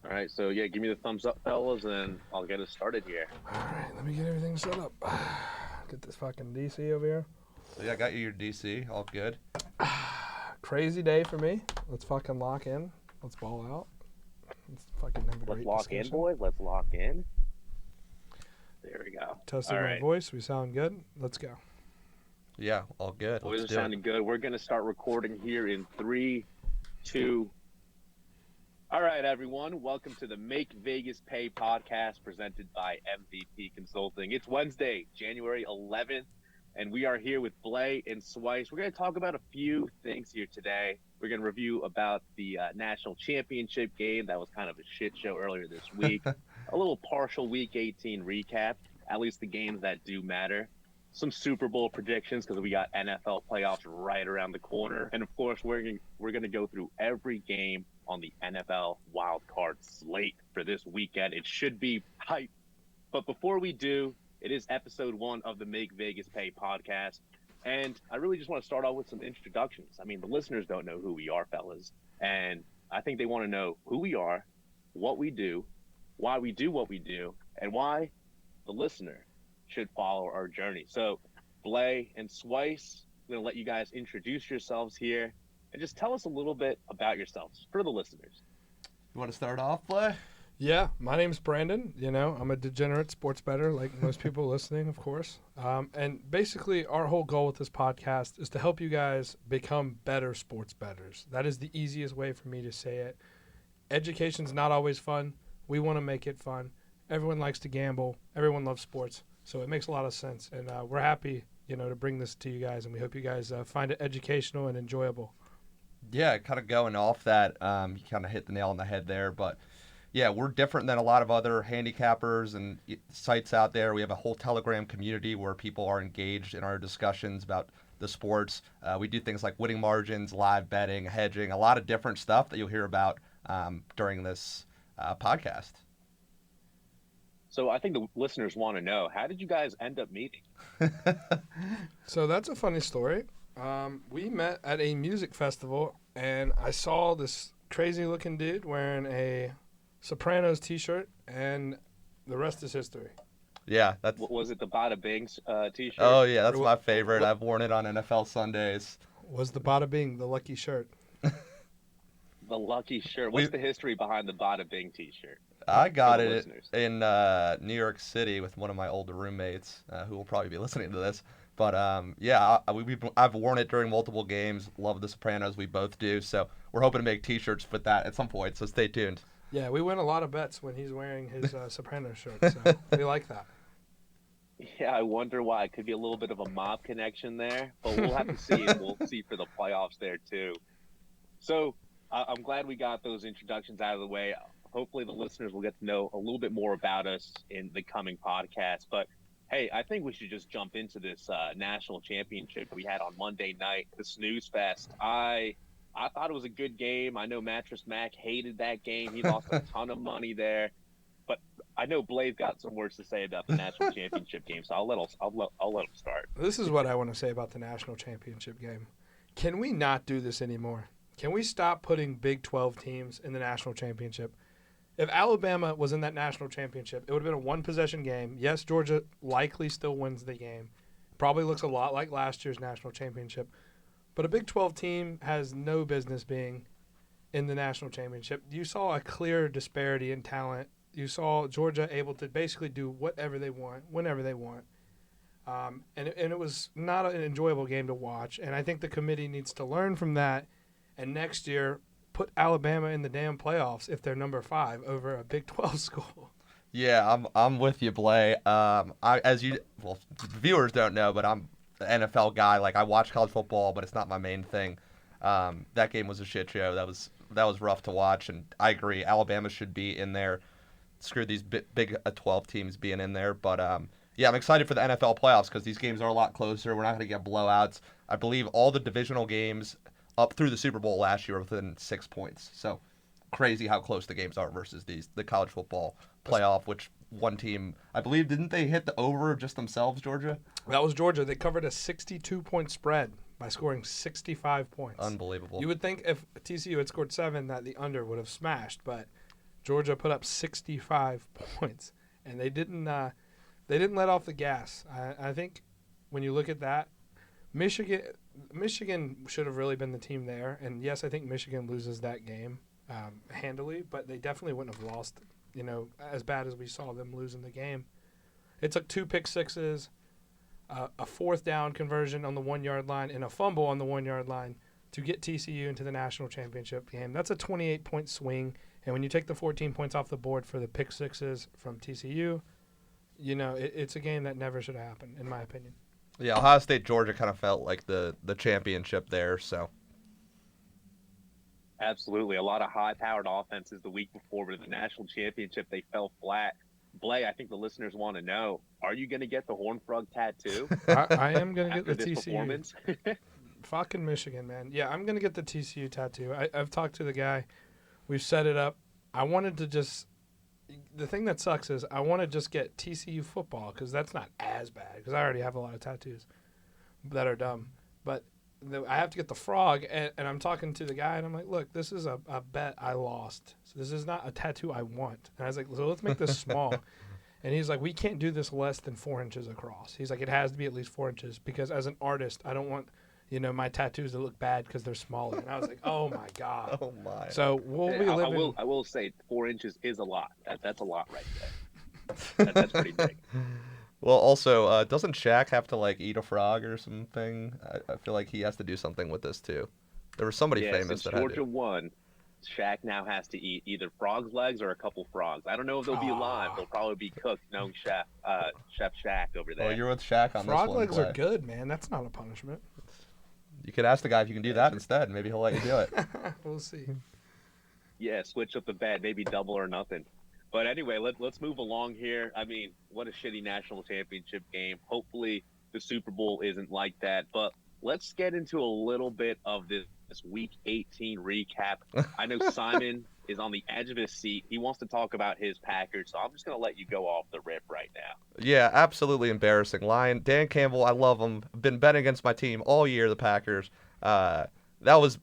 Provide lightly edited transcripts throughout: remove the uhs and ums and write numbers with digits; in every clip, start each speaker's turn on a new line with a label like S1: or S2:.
S1: All right, so yeah, give me the thumbs up, fellas, and I'll get us started here.
S2: All right, let me get everything set up. Get this fucking DC over here.
S3: So yeah, I got you your DC. All good.
S2: Crazy day for me. Let's fucking lock in. Let's ball out. Let's fucking have a
S1: Let's
S2: great
S1: lock in,
S2: discussion.
S1: boys. Let's lock in. There we go.
S2: Testing
S1: All
S2: my
S1: right,
S2: voice. We sound good. Let's go.
S3: Yeah, all good.
S1: boys
S3: Let's
S1: are
S3: do it.
S1: sounding good. We're gonna start recording here in 3, 2. All right, everyone. Welcome to the Make Vegas Pay podcast presented by M.V.P Consulting. It's Wednesday, January 11th, and we are here with Blay and Swice. We're going to talk about a few things here today. We're going to review about the national championship game. That was kind of a shit show earlier this week. A little partial Week 18 recap, at least the games that do matter. Some Super Bowl predictions because we got NFL playoffs right around the corner. And, of course, we're going to go through every game on the NFL wildcard slate for this weekend. It should be hype. But before we do, it is episode 1 of the Make Vegas Pay podcast. And I really just want to start off with some introductions. I mean, the listeners don't know who we are, fellas. And I think they want to know who we are, what we do, why we do what we do, and why the listener should follow our journey. So, Blay and Swice, I'm going to let you guys introduce yourselves here and just tell us a little bit about yourselves for the listeners.
S3: You want to start off, Blay?
S2: Yeah, my name's Brandon. You know, I'm a degenerate sports bettor, like most people listening, of course. And basically, our whole goal with this podcast is to help you guys become better sports bettors. That is the easiest way for me to say it. Education's not always fun. We want to make it fun. Everyone likes to gamble. Everyone loves sports. So it makes a lot of sense. And we're happy, you know, to bring this to you guys. And we hope you guys find it educational and enjoyable.
S3: Yeah, kind of going off that, you kind of hit the nail on the head there. But yeah, we're different than a lot of other handicappers and sites out there. We have a whole Telegram community where people are engaged in our discussions about the sports. We do things like winning margins, live betting, hedging, a lot of different stuff that you'll hear about during this podcast.
S1: So I think the listeners want to know, how did you guys end up meeting?
S2: So that's a funny story. We met at a music festival, and I saw this crazy-looking dude wearing a Sopranos T-shirt, and the rest is history.
S3: Yeah, that's.
S1: Was it the Bada Bing's t-shirt?
S3: Oh yeah, that's my favorite. I've worn it on NFL Sundays.
S2: Was the Bada Bing the lucky shirt?
S1: The lucky shirt. What's the history behind the Bada Bing t-shirt?
S3: I got
S1: the
S3: it
S1: listeners.
S3: in New York City with one of my older roommates who will probably be listening to this. But yeah, I've worn it during multiple games. Love The Sopranos. We both do. So we're hoping to make T-shirts with that at some point. So stay tuned.
S2: Yeah, we win a lot of bets when he's wearing his Sopranos shirt. So we like that.
S1: Yeah, I wonder why. It could be a little bit of a mob connection there, but we'll have to see. And we'll see for the playoffs there too. So I'm glad we got those introductions out of the way. Hopefully the listeners will get to know a little bit more about us in the coming podcast. But hey, I think we should just jump into this national championship we had on Monday night, the snooze fest. I thought it was a good game. I know Mattress Mac hated that game. He lost a ton of money there. But I know Blay's got some words to say about the national championship game, so I'll let him start.
S2: This is what I want to say about the national championship game. Can we not do this anymore? Can we stop putting Big 12 teams in the national championship? If Alabama was in that national championship, it would have been a one-possession game. Yes, Georgia likely still wins the game. Probably looks a lot like last year's national championship. But a Big 12 team has no business being in the national championship. You saw a clear disparity in talent. You saw Georgia able to basically do whatever they want, whenever they want. And it was not an enjoyable game to watch. And I think the committee needs to learn from that. And next year, put Alabama in the damn playoffs if they're number 5 over a Big 12 school.
S3: Yeah, I'm with you, Blay. Viewers don't know, but I'm an NFL guy. Like I watch college football, but it's not my main thing. That game was a shit show. That was rough to watch, and I agree. Alabama should be in there. Screw these big 12 teams being in there, but yeah, I'm excited for the NFL playoffs because these games are a lot closer. We're not going to get blowouts. I believe all the divisional games up through the Super Bowl last year within 6 points. So crazy how close the games are versus the college football playoff, which one team, I believe, didn't they hit the over just themselves, Georgia?
S2: That was Georgia. They covered a 62-point spread by scoring 65 points.
S3: Unbelievable.
S2: You would think if TCU had scored 7 that the under would have smashed, but Georgia put up 65 points, and they didn't let off the gas. I think when you look at that, Michigan should have really been the team there. And yes, I think Michigan loses that game handily, but they definitely wouldn't have lost, as bad as we saw them losing the game. It took 2 pick sixes, a 4th down conversion on the 1-yard line, and a fumble on the 1-yard line to get TCU into the national championship game. That's a 28-point swing. And when you take the 14 points off the board for the pick sixes from TCU, it's a game that never should have happened, in my opinion.
S3: Yeah, Ohio State, Georgia kind of felt like the championship there, so.
S1: Absolutely. A lot of high-powered offenses the week before, but in the national championship, they fell flat. Blay, I think the listeners want to know, are you going to get the Horned Frog tattoo?
S2: I am going to get the
S1: this
S2: TCU.
S1: Performance?
S2: Fucking Michigan, man. Yeah, I'm going to get the TCU tattoo. I've talked to the guy. We've set it up. I wanted to just – the thing that sucks is I want to just get TCU football because that's not as bad because I already have a lot of tattoos that are dumb. But I have to get the frog, and I'm talking to the guy, and I'm like, look, this is a bet I lost. So this is not a tattoo I want. And I was like, so let's make this small. And he's like, we can't do this less than 4 inches across. He's like, it has to be at least 4 inches because as an artist, I don't want – my tattoos to look bad because they're smaller. And I was like, oh, my God.
S3: Oh, my.
S2: So we'll be living.
S1: I will say 4 inches is a lot. That's a lot right there. That's pretty big.
S3: Well, also, doesn't Shaq have to, eat a frog or something? I feel like he has to do something with this, too. There was somebody famous that had
S1: Georgia won. Shaq now has to eat either frog's legs or a couple frogs. I don't know if they'll be alive. They'll probably be cooked. Knowing Chef Shaq over there.
S3: Oh, you're with Shaq on
S2: Frog
S3: this one.
S2: legs are good, man. That's not a punishment.
S3: You could ask the guy if you can do that instead. Maybe he'll let you do it.
S2: We'll see.
S1: Yeah, switch up the bet, maybe double or nothing. But anyway, let's move along here. I mean, what a shitty national championship game. Hopefully the Super Bowl isn't like that. But let's get into a little bit of this Week 18 recap. I know Simon is on the edge of his seat. He wants to talk about his Packers, so I'm just going to let you go off the rip right now.
S3: Yeah, absolutely embarrassing. Dan Campbell, I love him. I've been betting against my team all year, the Packers. That was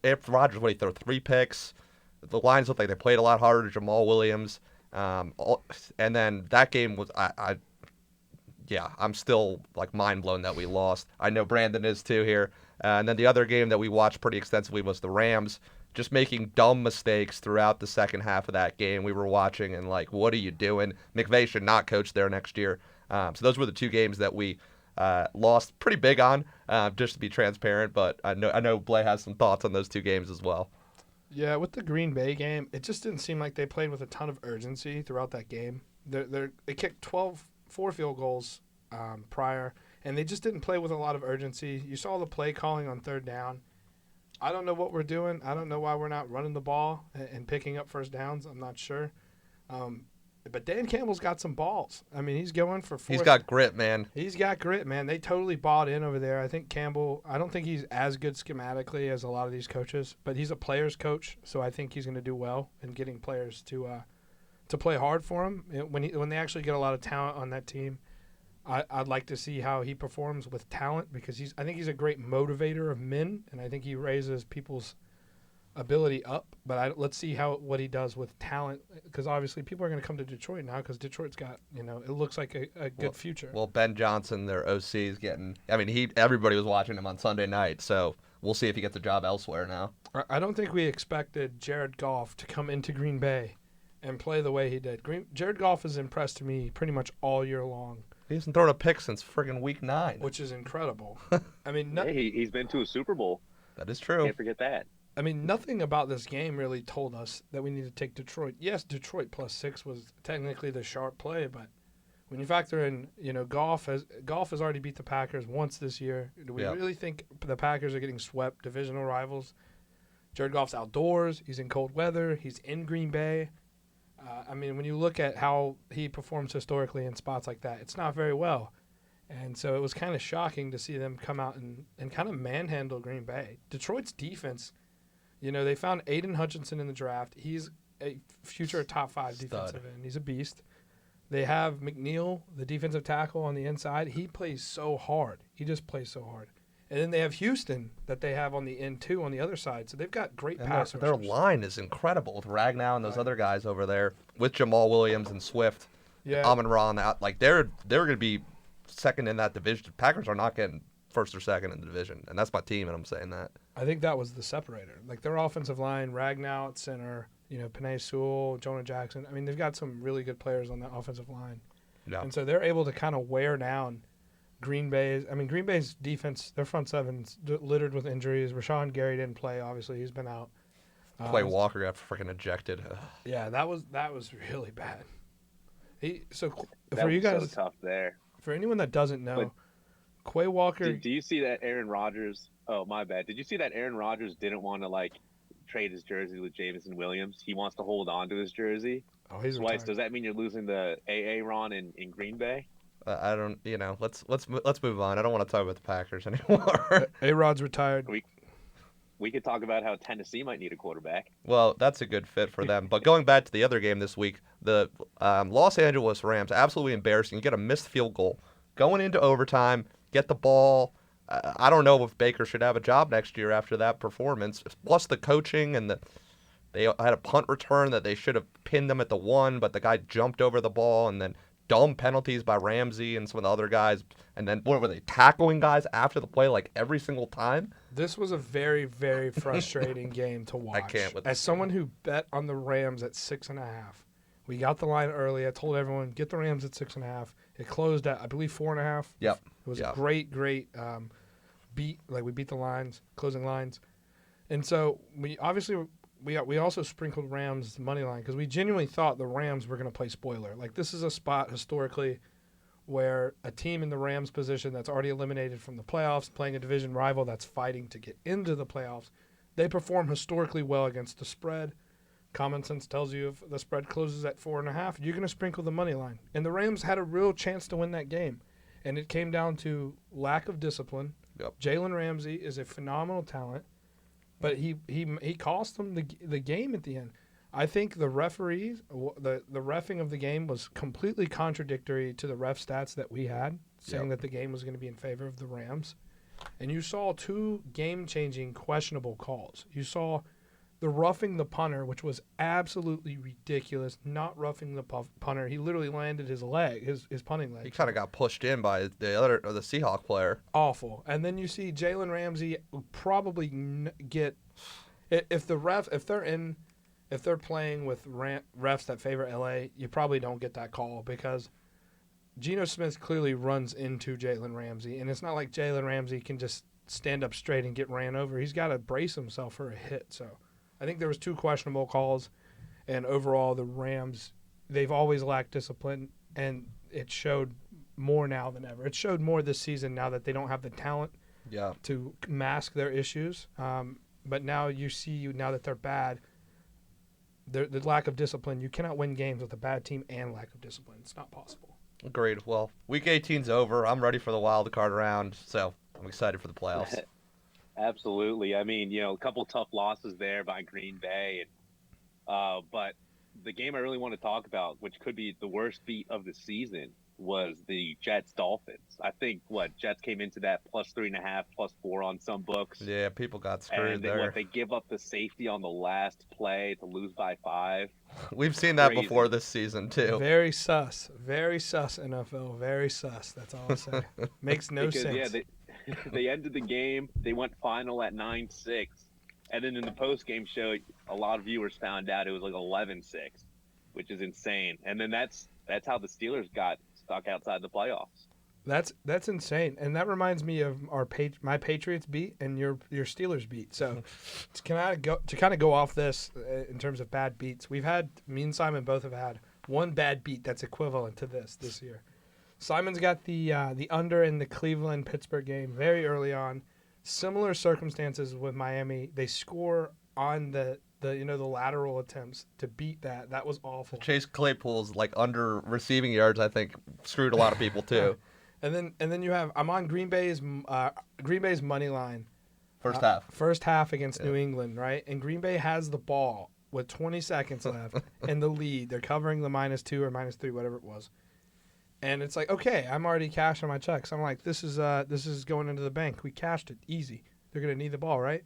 S3: after Rodgers, what, he threw 3 picks. The Lions looked like they played a lot harder. Jamal Williams. And then that game was, I'm still mind blown that we lost. I know Brandon is too here. And then the other game that we watched pretty extensively was the Rams, just making dumb mistakes throughout the second half of that game. We were watching and what are you doing? McVay should not coach there next year. So those were the 2 games that we lost pretty big on, just to be transparent. But I know Blay has some thoughts on those 2 games as well.
S2: Yeah, with the Green Bay game, it just didn't seem like they played with a ton of urgency throughout that game. They kicked 4 field goals prior, and they just didn't play with a lot of urgency. You saw the play calling on 3rd down. I don't know what we're doing. I don't know why we're not running the ball and picking up first downs. I'm not sure. But Dan Campbell's got some balls. I mean, he's going for 4th.
S3: He's got grit, man.
S2: He's got grit, man. They totally bought in over there. I think Campbell, I don't think he's as good schematically as a lot of these coaches, but he's a player's coach, so I think he's going to do well in getting players to play hard for him. When they actually get a lot of talent on that team, I'd like to see how he performs with talent because I think he's a great motivator of men, and I think he raises people's ability up. But let's see what he does with talent because obviously people are going to come to Detroit now because Detroit's got it looks like a good future.
S3: Well, Ben Johnson, their OC, is getting. I mean, everybody was watching him on Sunday night, so we'll see if he gets a job elsewhere now.
S2: I don't think we expected Jared Goff to come into Green Bay and play the way he did. Jared Goff has impressed me pretty much all year long.
S3: He hasn't thrown a pick since friggin' week 9.
S2: Which is incredible. I mean,
S1: he's been to a Super Bowl.
S3: That is true.
S1: Can't forget that.
S2: I mean, nothing about this game really told us that we need to take Detroit. Yes, Detroit +6 was technically the sharp play, but when you factor in, Goff has already beat the Packers once this year. Do we really think the Packers are getting swept, divisional rivals? Jared Goff's outdoors. He's in cold weather. He's in Green Bay. I mean, when you look at how he performs historically in spots like that, it's not very well. And so it was kind of shocking to see them come out and kind of manhandle Green Bay. Detroit's defense, they found Aiden Hutchinson in the draft. He's a future top 5 defensive end. He's a beast. They have McNeil, the defensive tackle on the inside. He plays so hard. He just plays so hard. And then they have Houston that they have on the end, too, on the other side. So they've got great
S3: And
S2: pass
S3: their
S2: rushers.
S3: line is incredible with Ragnow and those
S2: Right.
S3: other guys over there with Jamal Williams and Swift.
S2: Yeah.
S3: Amon-Ra on that. Like, they're going to be second in that division. Packers are not getting first or second in the division, and that's my team, and I'm saying that.
S2: I think that was the separator. Like, their offensive line, Ragnow at center, Penei Sewell, Jonah Jackson. I mean, they've got some really good players on that offensive line.
S3: Yeah.
S2: And so they're able to kind of wear down Green Bay's defense, their front seven's littered with injuries. Rashawn Gary didn't play, obviously. He's been out.
S3: Quay Walker got freaking ejected.
S2: Yeah, that was really bad.
S1: That
S2: for you
S1: was
S2: guys,
S1: so tough there.
S2: for anyone that doesn't know, Quay Walker.
S1: Do you see that Aaron Rodgers? Oh, my bad. Did you see that Aaron Rodgers didn't want to trade his jersey with Jameson Williams? He wants to hold on to his jersey.
S2: Oh, he's
S1: Weiss,
S2: retired.
S1: does that mean you're losing the AA Ron in Green Bay?
S3: I don't. Let's move on. I don't want to talk about the Packers anymore.
S2: A-Rod's retired.
S1: We could talk about how Tennessee might need a quarterback.
S3: Well, that's a good fit for them. But going back to the other game this week, the Los Angeles Rams, absolutely embarrassing. You get a missed field goal. Going into overtime, get the ball. I don't know if Baker should have a job next year after that performance. Plus the coaching and they had a punt return that they should have pinned them at the 1, but the guy jumped over the ball, and then dumb penalties by Ramsey and some of the other guys. And then what were they, tackling guys after the play like every single time?
S2: This was a very, very frustrating game to watch.
S3: I can't with
S2: As
S3: this
S2: someone who bet on the Rams at 6.5, we got the line early. I told everyone, get the Rams at 6.5. It closed at, I believe, 4.5.
S3: Yep.
S2: It was a great beat. Like, we beat the lines, closing lines. And so we also sprinkled Rams money line because we genuinely thought the Rams were going to play spoiler. Like, this is a spot historically where a team in the Rams position that's already eliminated from the playoffs, playing a division rival that's fighting to get into the playoffs, they perform historically well against the spread. Common sense tells you if the spread closes at 4.5, you're going to sprinkle the money line. And the Rams had a real chance to win that game. And it came down to lack of discipline.
S3: Yep.
S2: Jalen Ramsey is a phenomenal talent, but he cost them the game at the end. I think the referees, the reffing of the game was completely contradictory to the ref stats that we had, saying that the game was going to be in favor of the Rams. And you saw 2 game-changing questionable calls. You saw the roughing the punter, which was absolutely ridiculous, not roughing the punter. He literally landed his leg, his punting leg.
S3: He kind of got pushed in by the Seahawk player.
S2: Awful. And then you see Jalen Ramsey probably get if they're playing with refs that favor LA, you probably don't get that call because Geno Smith clearly runs into Jalen Ramsey, and it's not like Jalen Ramsey can just stand up straight and get ran over. He's got to brace himself for a hit. So I think there was 2 questionable calls, and overall the Rams, they've always lacked discipline, and it showed more now than ever. It showed more this season now that they don't have the talent to mask their issues. But now you see, now that they're bad, the lack of discipline, you cannot win games with a bad team and lack of discipline. It's not possible.
S3: Agreed. Well, Week 18's over. I'm ready for the wild card round, so I'm excited for the playoffs.
S1: Absolutely. I mean, a couple tough losses there by Green Bay, but the game I really want to talk about, which could be the worst beat of the season, was the Jets-Dolphins. I think, Jets came into that plus 3.5, plus 4 on some books.
S3: Yeah, people got screwed
S1: and
S3: there.
S1: They give up the safety on the last play to lose by 5.
S3: We've seen that before this season, too.
S2: Very sus, NFL, very sus. That's all I'll say. Makes no sense.
S1: Yeah, they ended the game. They went final at 9-6. And then in the post-game show, a lot of viewers found out it was like 11-6, which is insane. And then that's how the Steelers got stuck outside the playoffs.
S2: That's insane, and that reminds me of my Patriots beat and your Steelers beat. So to kind of go off this in terms of bad beats, me and Simon both have had one bad beat that's equivalent to this year. Simon's got the under in the Cleveland-Pittsburgh game very early on. Similar circumstances with Miami. They score on the lateral attempts to beat that. That was awful.
S3: Chase Claypool's under receiving yards, I think, screwed a lot of people too.
S2: And then you have I'm on Green Bay's money line.
S3: First half
S2: against New England, right? And Green Bay has the ball with 20 seconds left in the lead. They're covering the -2 or -3, whatever it was. And it's like, okay, I'm already cashing my checks. I'm like, this is going into the bank. We cashed it. Easy. They're going to need the ball, right?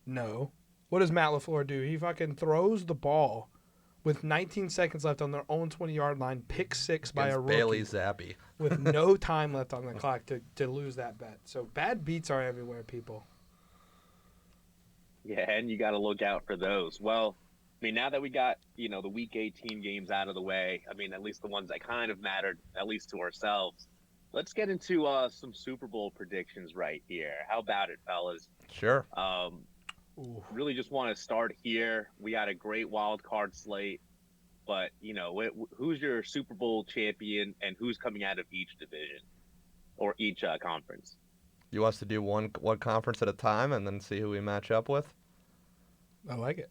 S2: No. What does Matt LaFleur do? He fucking throws the ball with 19 seconds left on their own 20-yard line, pick six by a rookie.
S3: Bailey Zappi.
S2: With no time left on the clock to lose that bet. So bad beats are everywhere, people.
S1: Yeah, and you got to look out for those. Well, I mean, now that we got, the Week 18 games out of the way, I mean, at least the ones that kind of mattered, at least to ourselves, let's get into some Super Bowl predictions right here. How about it, fellas?
S3: Sure.
S1: Really just want to start here. We got a great wild card slate, but, who's your Super Bowl champion and who's coming out of each division or each conference?
S3: You want us to do one conference at a time and then see who we match up with?
S2: I like it.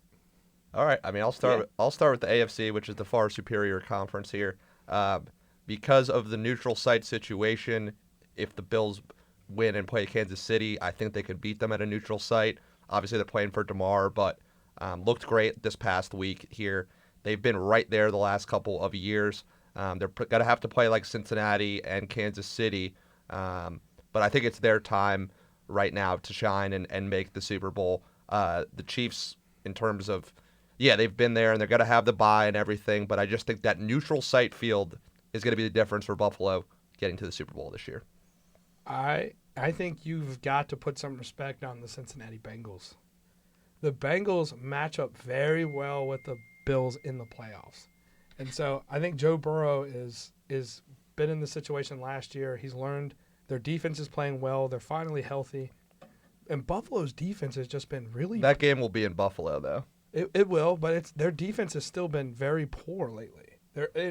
S3: All right. I mean, I'll start with the AFC, which is the far superior conference here. Because of the neutral site situation, if the Bills win and play Kansas City, I think they could beat them at a neutral site. Obviously, they're playing for DeMar, but looked great this past week here. They've been right there the last couple of years. They're going to have to play like Cincinnati and Kansas City, but I think it's their time right now to shine and make the Super Bowl. The Chiefs, in terms of, they've been there and they're going to have the bye and everything, but I just think that neutral site field is going to be the difference for Buffalo getting to the Super Bowl this year.
S2: I think you've got to put some respect on the Cincinnati Bengals. The Bengals match up very well with the Bills in the playoffs. And so I think Joe Burrow is been in the situation last year. He's learned their defense is playing well. They're finally healthy. And Buffalo's defense has just been really...
S3: That game will be in Buffalo, though.
S2: It will, but their defense has still been very poor lately.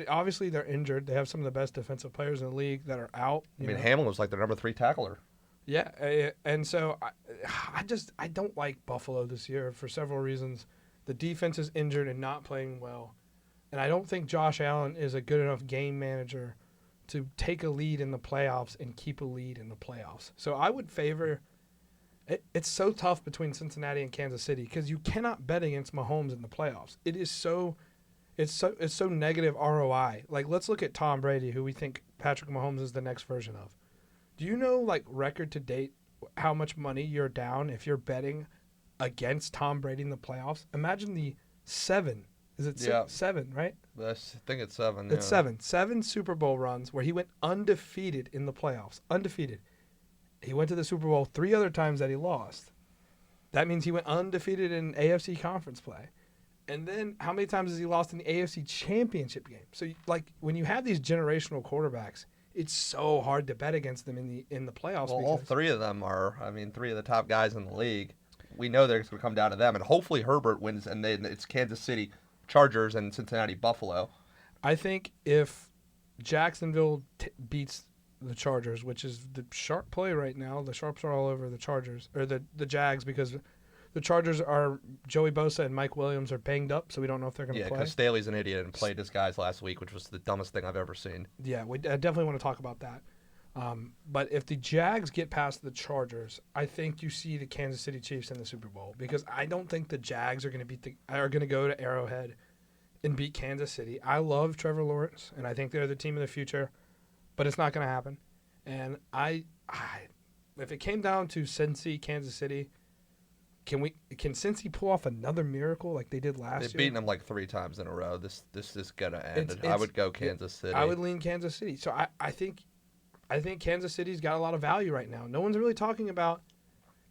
S2: Obviously, they're injured. They have some of the best defensive players in the league that are out.
S3: Hamlin was like their number 3 tackler.
S2: Yeah, and so I don't like Buffalo this year for several reasons. The defense is injured and not playing well, and I don't think Josh Allen is a good enough game manager to take a lead in the playoffs and keep a lead in the playoffs. So I would favor. It's so tough between Cincinnati and Kansas City because you cannot bet against Mahomes in the playoffs. It's so negative ROI. Like, let's look at Tom Brady, who we think Patrick Mahomes is the next version of. Do you know, like, record to date, how much money you're down if you're betting against Tom Brady in the playoffs? Imagine the 7. Is it 7, right?
S3: I think it's 7.
S2: It's 7. 7 Super Bowl runs where he went undefeated in the playoffs. Undefeated. He went to the Super Bowl 3 other times that he lost. That means he went undefeated in AFC conference play. And then how many times has he lost in the AFC championship game? So, like, when you have these generational quarterbacks, it's so hard to bet against them in the playoffs.
S3: Well, all 3 of them are, 3 of the top guys in the league. We know they're going to come down to them, and hopefully Herbert wins, and then it's Kansas City Chargers and Cincinnati Buffalo.
S2: I think if Jacksonville beats the Chargers, which is the sharp play right now, the sharps are all over the Chargers, or the Jags, because the Chargers are Joey Bosa and Mike Williams are banged up, so we don't know if they're going to play.
S3: Yeah, because Staley's an idiot and played his guys last week, which was the dumbest thing I've ever seen.
S2: Yeah, I definitely want to talk about that. But if the Jags get past the Chargers, I think you see the Kansas City Chiefs in the Super Bowl because I don't think the Jags are going to go to Arrowhead and beat Kansas City. I love Trevor Lawrence, and I think they're the team of the future, but it's not going to happen. And if it came down to Cincy, Kansas City, can Cincy pull off another miracle like they did last year?
S3: They've beaten them like 3 times in a row. This is gonna end. I would go Kansas City.
S2: I would lean Kansas City. So I think Kansas City's got a lot of value right now. No one's really talking about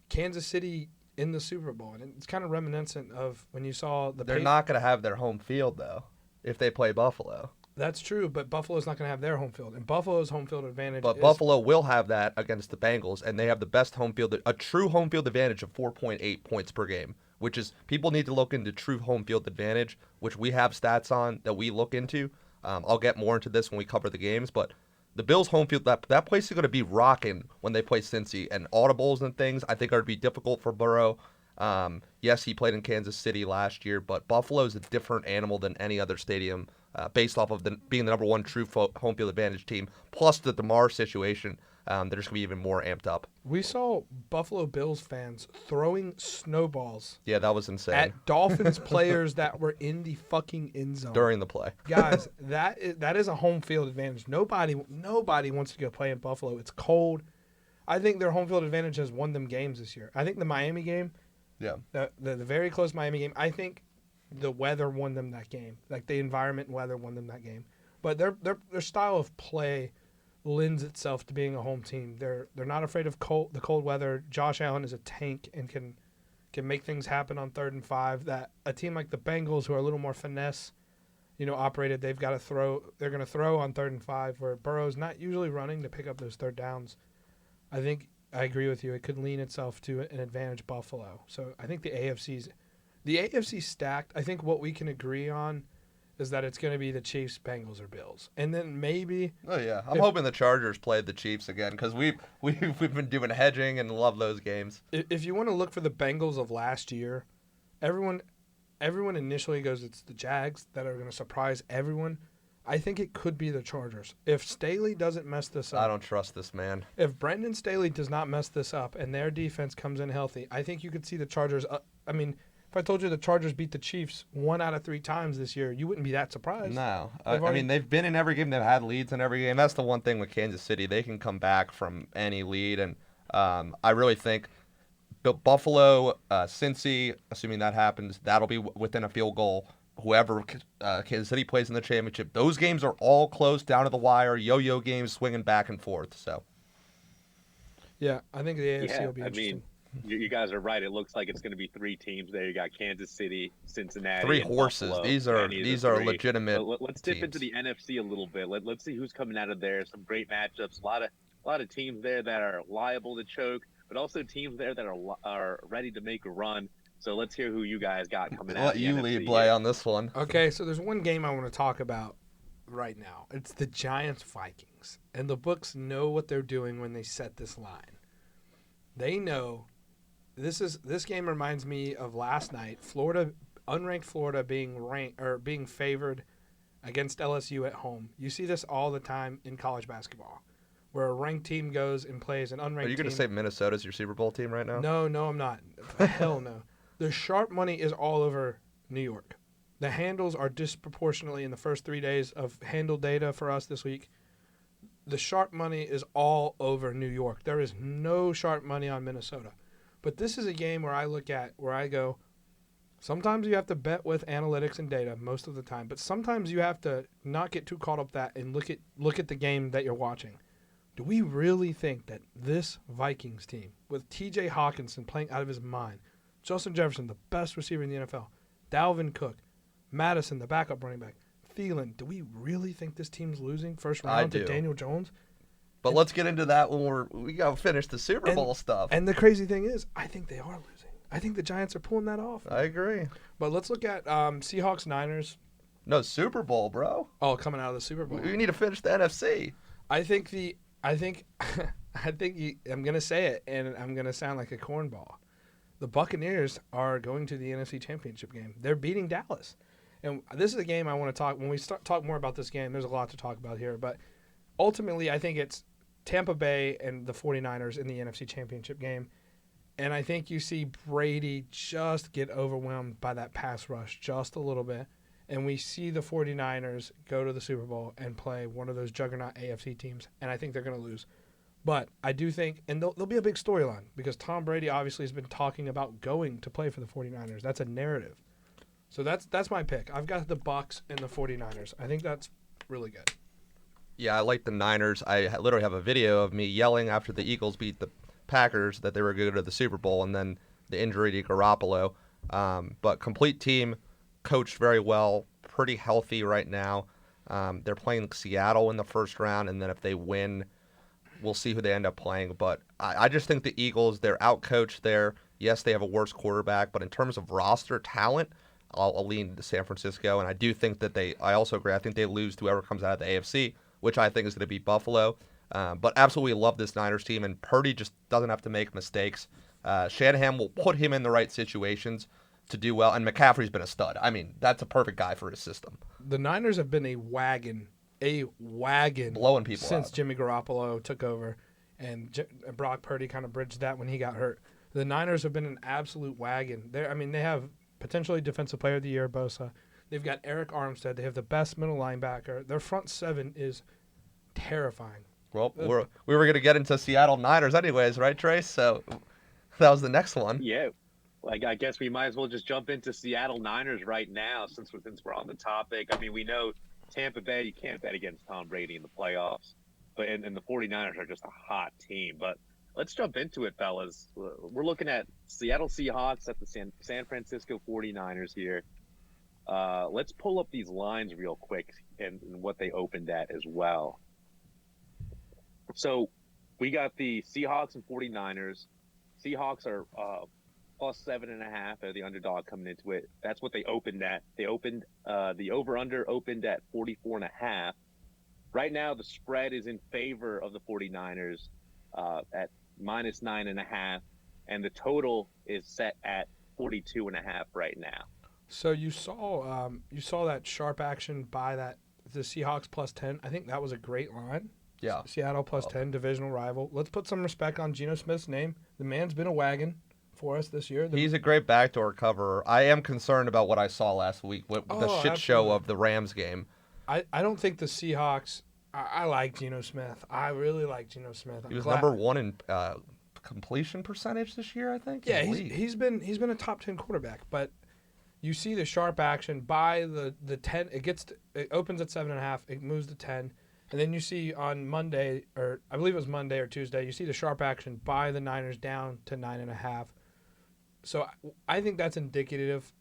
S2: Kansas City in the Super Bowl, and it's kind of reminiscent of when you saw the.
S3: They're not gonna have their home field though, if they play Buffalo.
S2: That's true, but Buffalo's not going to have their home field, and Buffalo's home field advantage.
S3: But Buffalo will have that against the Bengals, and they have the best home field, a true home field advantage of 4.8 points per game, which is people need to look into true home field advantage, which we have stats on that we look into. I'll get more into this when we cover the games, but the Bills' home field, that place is going to be rocking when they play Cincy, and audibles and things I think are going to be difficult for Burrow. Yes, he played in Kansas City last year, but Buffalo is a different animal than any other stadium. Based off of being the number 1 true home field advantage team, plus the DeMar situation. they're just going to be even more amped up.
S2: We saw Buffalo Bills fans throwing snowballs
S3: Yeah, that was insane.
S2: at Dolphins players that were in the fucking end zone.
S3: During the play.
S2: Guys, that is a home field advantage. Nobody wants to go play in Buffalo. It's cold. I think their home field advantage has won them games this year. I think the Miami game,
S3: Yeah.
S2: the very close Miami game, I think the weather won them that game. Like the environment and weather won them that game. But their style of play lends itself to being a home team. They're not afraid of the cold weather. Josh Allen is a tank and can make things happen on 3rd and 5. That a team like the Bengals, who are a little more finesse, operated, they've got to throw. They're going to throw on 3rd and 5, where Burrow's not usually running to pick up those third downs. I think I agree with you. It could lean itself to an advantage Buffalo. So I think the AFC's stacked. I think what we can agree on is that it's going to be the Chiefs, Bengals, or Bills, and then maybe.
S3: Oh yeah, I'm hoping the Chargers played the Chiefs again because we've been doing hedging and love those games.
S2: If you want to look for the Bengals of last year, everyone initially goes it's the Jags that are going to surprise everyone. I think it could be the Chargers if Staley doesn't mess this up.
S3: I don't trust this man.
S2: If Brendan Staley does not mess this up and their defense comes in healthy, I think you could see the Chargers. If I told you the Chargers beat the Chiefs 1 out of 3 times this year, you wouldn't be that surprised.
S3: No. They've been in every game. They've had leads in every game. That's the one thing with Kansas City. They can come back from any lead. And I really think Buffalo, Cincy, assuming that happens, that'll be within a field goal. Whoever Kansas City plays in the championship, those games are all close, down to the wire, yo-yo games swinging back and forth. So,
S2: yeah, I think the AFC will be interesting.
S1: You guys are right. It looks like it's going to be 3 teams there. You got Kansas City, Cincinnati,
S3: 3
S1: and
S3: horses.
S1: Buffalo.
S3: These are legitimate.
S1: Let's dip into the NFC a little bit. Let's see who's coming out of there. Some great matchups. A lot of teams there that are liable to choke, but also teams there that are ready to make a run. So let's hear who you guys got coming out.
S3: Let you lead, Blay, on this one.
S2: Okay, so there's one game I want to talk about right now. It's the Giants-Vikings, and the books know what they're doing when they set this line. They know. This game reminds me of last night. Unranked Florida being favored against LSU at home. You see this all the time in college basketball, where a ranked team goes and plays an unranked team.
S3: Are you going to say Minnesota's your Super Bowl team right now?
S2: No, I'm not. Hell no. The sharp money is all over New York. The handles are disproportionately in the first 3 days of handle data for us this week. The sharp money is all over New York. There is no sharp money on Minnesota. But this is a game where I go, sometimes you have to bet with analytics and data most of the time, but sometimes you have to not get too caught up that and look at the game that you're watching. Do we really think that this Vikings team, with T.J. Hawkinson playing out of his mind, Justin Jefferson, the best receiver in the NFL, Dalvin Cook, Madison, the backup running back, Thielen, do we really think this team's losing first round to Daniel Jones?
S3: But let's get into that when we got to finish the Super Bowl stuff.
S2: And the crazy thing is, I think they are losing. I think the Giants are pulling that off.
S3: I agree.
S2: But let's look at Seahawks-Niners.
S3: No, Super Bowl, bro.
S2: Oh, coming out of the Super Bowl.
S3: We need to finish the NFC.
S2: I'm going to say it, and I'm going to sound like a cornball. The Buccaneers are going to the NFC Championship game. They're beating Dallas. And this is a game I want to talk. When we talk more about this game, there's a lot to talk about here. But ultimately, I think it's Tampa Bay and the 49ers in the NFC Championship game. And I think you see Brady just get overwhelmed by that pass rush just a little bit. And we see the 49ers go to the Super Bowl and play one of those juggernaut AFC teams. And I think they're going to lose. But I do think, and there'll be a big storyline because Tom Brady obviously has been talking about going to play for the 49ers. That's a narrative. So that's my pick. I've got the Bucs and the 49ers. I think that's really good.
S3: Yeah, I like the Niners. I literally have a video of me yelling after the Eagles beat the Packers that they were going to the Super Bowl, and then the injury to Garoppolo. But complete team, coached very well, pretty healthy right now. They're playing Seattle in the first round, and then if they win, we'll see who they end up playing. But I just think the Eagles, they're out-coached there. Yes, they have a worse quarterback, but in terms of roster talent, I'll lean to San Francisco. And I do think that I also agree, I think they lose to whoever comes out of the AFC, which I think is going to be Buffalo. But absolutely love this Niners team, and Purdy just doesn't have to make mistakes. Shanahan will put him in the right situations to do well, and McCaffrey's been a stud. I mean, that's a perfect guy for his system.
S2: The Niners have been a wagon
S3: blowing people
S2: since
S3: out.
S2: Jimmy Garoppolo took over. and Brock Purdy kind of bridged that when he got hurt. The Niners have been an absolute wagon. They have potentially Defensive Player of the Year, Bosa. They've got Eric Armstead. They have the best middle linebacker. Their front seven is terrifying.
S3: Well, we were going to get into Seattle Niners anyways, right, Trace? So that was the next one.
S1: Yeah. Like, I guess we might as well just jump into Seattle Niners right now since we're on the topic. I mean, we know Tampa Bay, you can't bet against Tom Brady in the playoffs. And the 49ers are just a hot team. But let's jump into it, fellas. We're looking at Seattle Seahawks at the San Francisco 49ers here. Let's pull up these lines real quick and what they opened at as well. So we got the Seahawks and 49ers. Seahawks are plus 7.5 are the underdog coming into it. That's what they opened at. They opened the over-under opened at 44.5. Right now, the spread is in favor of the 49ers at minus 9.5, and the total is set at 42.5 right now.
S2: So you saw that sharp action by the Seahawks plus 10. I think that was a great line.
S3: Yeah.
S2: Seattle plus 10, divisional rival. Let's put some respect on Geno Smith's name. The man's been a wagon for us this year.
S3: He's a great backdoor coverer. I am concerned about what I saw last week with the shit show of the Rams game.
S2: I don't think the Seahawks. I like Geno Smith. I really like Geno Smith.
S3: He was number one in completion percentage this year, I think.
S2: Yeah, he's been a top 10 quarterback. But you see the sharp action by the 10. It opens at 7.5. It moves to 10. And then you see on Monday, or I believe it was Monday or Tuesday, you see the sharp action by the Niners down to 9.5. So I think that's indicative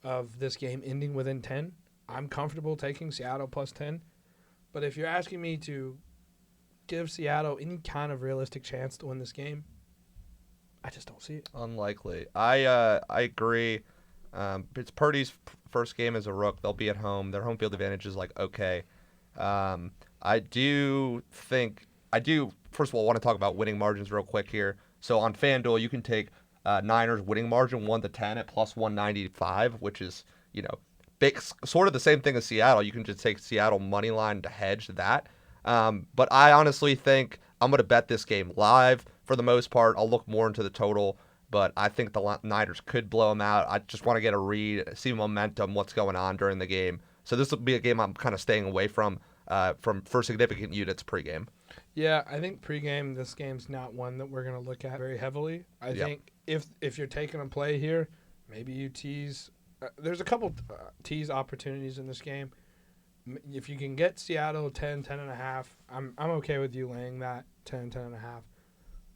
S2: of this game ending within 10. I'm comfortable taking Seattle plus 10. But if you're asking me to give Seattle any kind of realistic chance to win this game, I just don't see it.
S3: Unlikely. I agree. It's Purdy's first game as a rook. They'll be at home. Their home field advantage is okay. I do, first of all, want to talk about winning margins real quick here. So on FanDuel, you can take Niners winning margin 1-10 at plus 195, which is, big, sort of the same thing as Seattle. You can just take Seattle money line to hedge that. But I honestly think I'm going to bet this game live for the most part. I'll look more into the total, but I think the Niners could blow them out. I just want to get a read, see momentum, what's going on during the game. So this will be a game I'm kind of staying away from for significant units pregame.
S2: Yeah, I think pregame, this game's not one that we're going to look at very heavily. I think if you're taking a play here, maybe you tease. There's a couple tease opportunities in this game. If you can get Seattle 10.5, I'm okay with you laying that 10.5.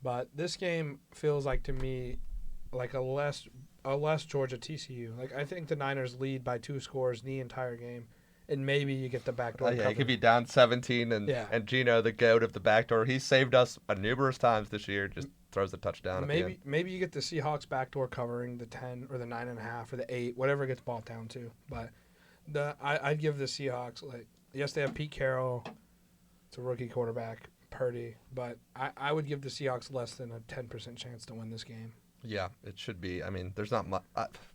S2: But this game feels like to me like a less Georgia TCU. I think the Niners lead by 2 scores the entire game, and maybe you get the backdoor.
S3: Yeah, he could be down 17, and Geno, the goat of the backdoor, he saved us numerous times this year. Just throws a touchdown.
S2: Maybe you get the Seahawks backdoor covering the 10 or the 9.5 or the 8, whatever it gets bought down to. But I'd give the Seahawks yes, they have Pete Carroll. It's a rookie quarterback, Purdy, but I would give the Seahawks less than a 10% chance to win this game.
S3: Yeah, it should be. I mean, there's not much.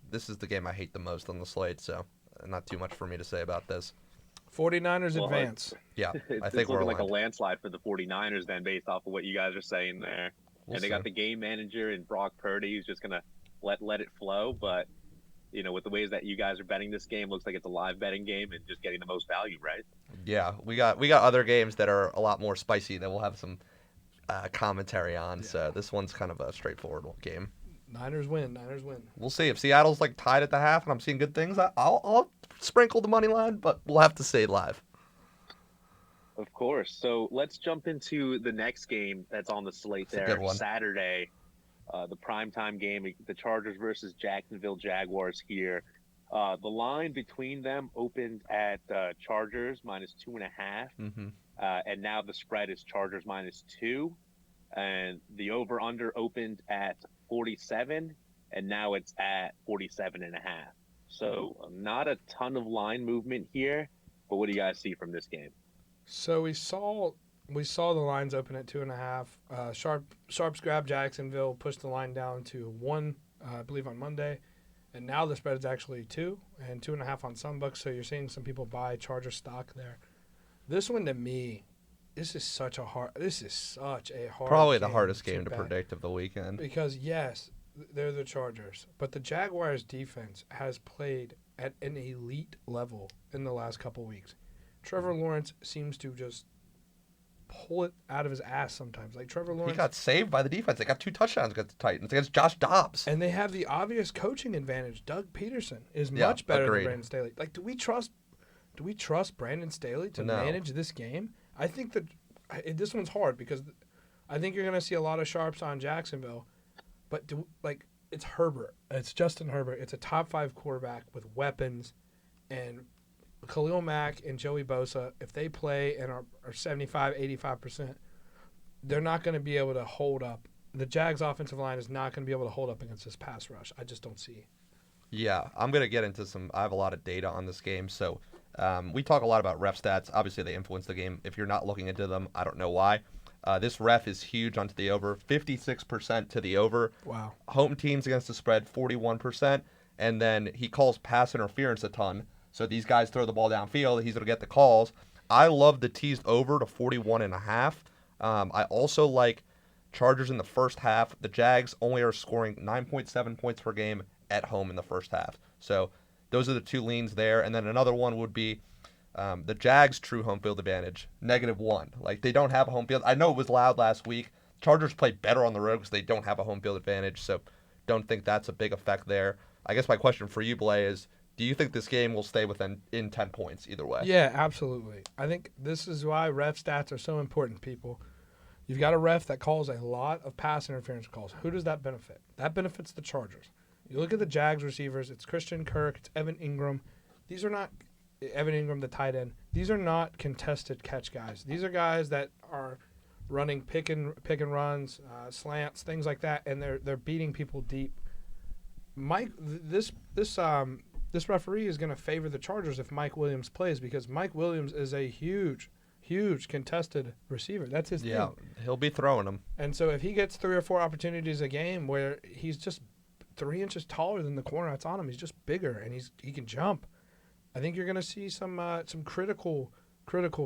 S3: This is the game I hate the most on the slate, so not too much for me to say about this.
S2: 49ers advance.
S3: Yeah, I think
S1: it's looking like a landslide for the 49ers then, based off of what you guys are saying there. They got the game manager in Brock Purdy who's just going to let it flow. But, with the ways that you guys are betting this game, looks like it's a live betting game and just getting the most value, right?
S3: Yeah, we got other games that are a lot more spicy that we'll have some commentary on. Yeah. So this one's kind of a straightforward game.
S2: Niners win.
S3: We'll see. If Seattle's tied at the half and I'm seeing good things, I'll sprinkle the money line, but we'll have to stay live.
S1: Of course. So let's jump into the next game that's on the slate there. Saturday, the primetime game, the Chargers versus Jacksonville Jaguars here. The line between them opened at Chargers minus 2.5.
S3: Mm-hmm.
S1: And now the spread is Chargers minus 2. And the over-under opened at 47, and now it's at 47.5. So not a ton of line movement here, but what do you guys see from this game?
S2: So we saw the lines open at 2.5. Sharps grabbed Jacksonville, pushed the line down to 1, I believe on Monday, and now the spread is actually 2 and 2.5 on some books. So you're seeing some people buy Charger stock there. This one to me, This is such a hard
S3: Probably the hardest game to
S2: bet.
S3: predict of the weekend.
S2: Because, yes, they're the Chargers, but the Jaguars' defense has played at an elite level in the last couple weeks. Trevor Lawrence seems to just pull it out of his ass sometimes. Like, Trevor Lawrence...
S3: He got saved by the defense. They got 2 touchdowns against the Titans, against Josh Dobbs.
S2: And they have the obvious coaching advantage. Doug Peterson is much better than Brandon Staley. Like, do we trust Brandon Staley to manage this game? I think that this one's hard because I think you're going to see a lot of sharps on Jacksonville. But, it's Herbert. It's Justin Herbert. It's a top 5 quarterback with weapons. And Khalil Mack and Joey Bosa, if they play and are 75, 85%, they're not going to be able to hold up. The Jags' offensive line is not going to be able to hold up against this pass rush. I just don't see.
S3: Yeah, I'm going to get into I have a lot of data on this game. So we talk a lot about ref stats. Obviously, they influence the game. If you're not looking into them, I don't know why. This ref is huge onto the over, 56% to the over.
S2: Wow.
S3: Home teams against the spread, 41%. And then he calls pass interference a ton. So these guys throw the ball downfield. He's going to get the calls. I love the teased over to 41.5. I also like Chargers in the first half. The Jags only are scoring 9.7 points per game at home in the first half. So those are the 2 leans there. And then another one would be the Jags' true home field advantage, -1. Like, they don't have a home field. I know it was loud last week. Chargers play better on the road because they don't have a home field advantage. So don't think that's a big effect there. I guess my question for you, Blay, is do you think this game will stay in 10 points either way?
S2: Yeah, absolutely. I think this is why ref stats are so important, people. You've got a ref that calls a lot of pass interference calls. Who does that benefit? That benefits the Chargers. You look at the Jags receivers, it's Christian Kirk, it's Evan Ingram. These are not Evan Ingram, the tight end. These are not contested catch guys. These are guys that are running pick and runs, slants, things like that, and they're beating people deep. This referee is going to favor the Chargers if Mike Williams plays because Mike Williams is a huge contested receiver. That's his thing.
S3: Yeah, he'll be throwing them.
S2: And so if he gets 3 or 4 opportunities a game where he's just 3 inches taller than the corner that's on him, he's just bigger and he can jump. I think you're going to see some critical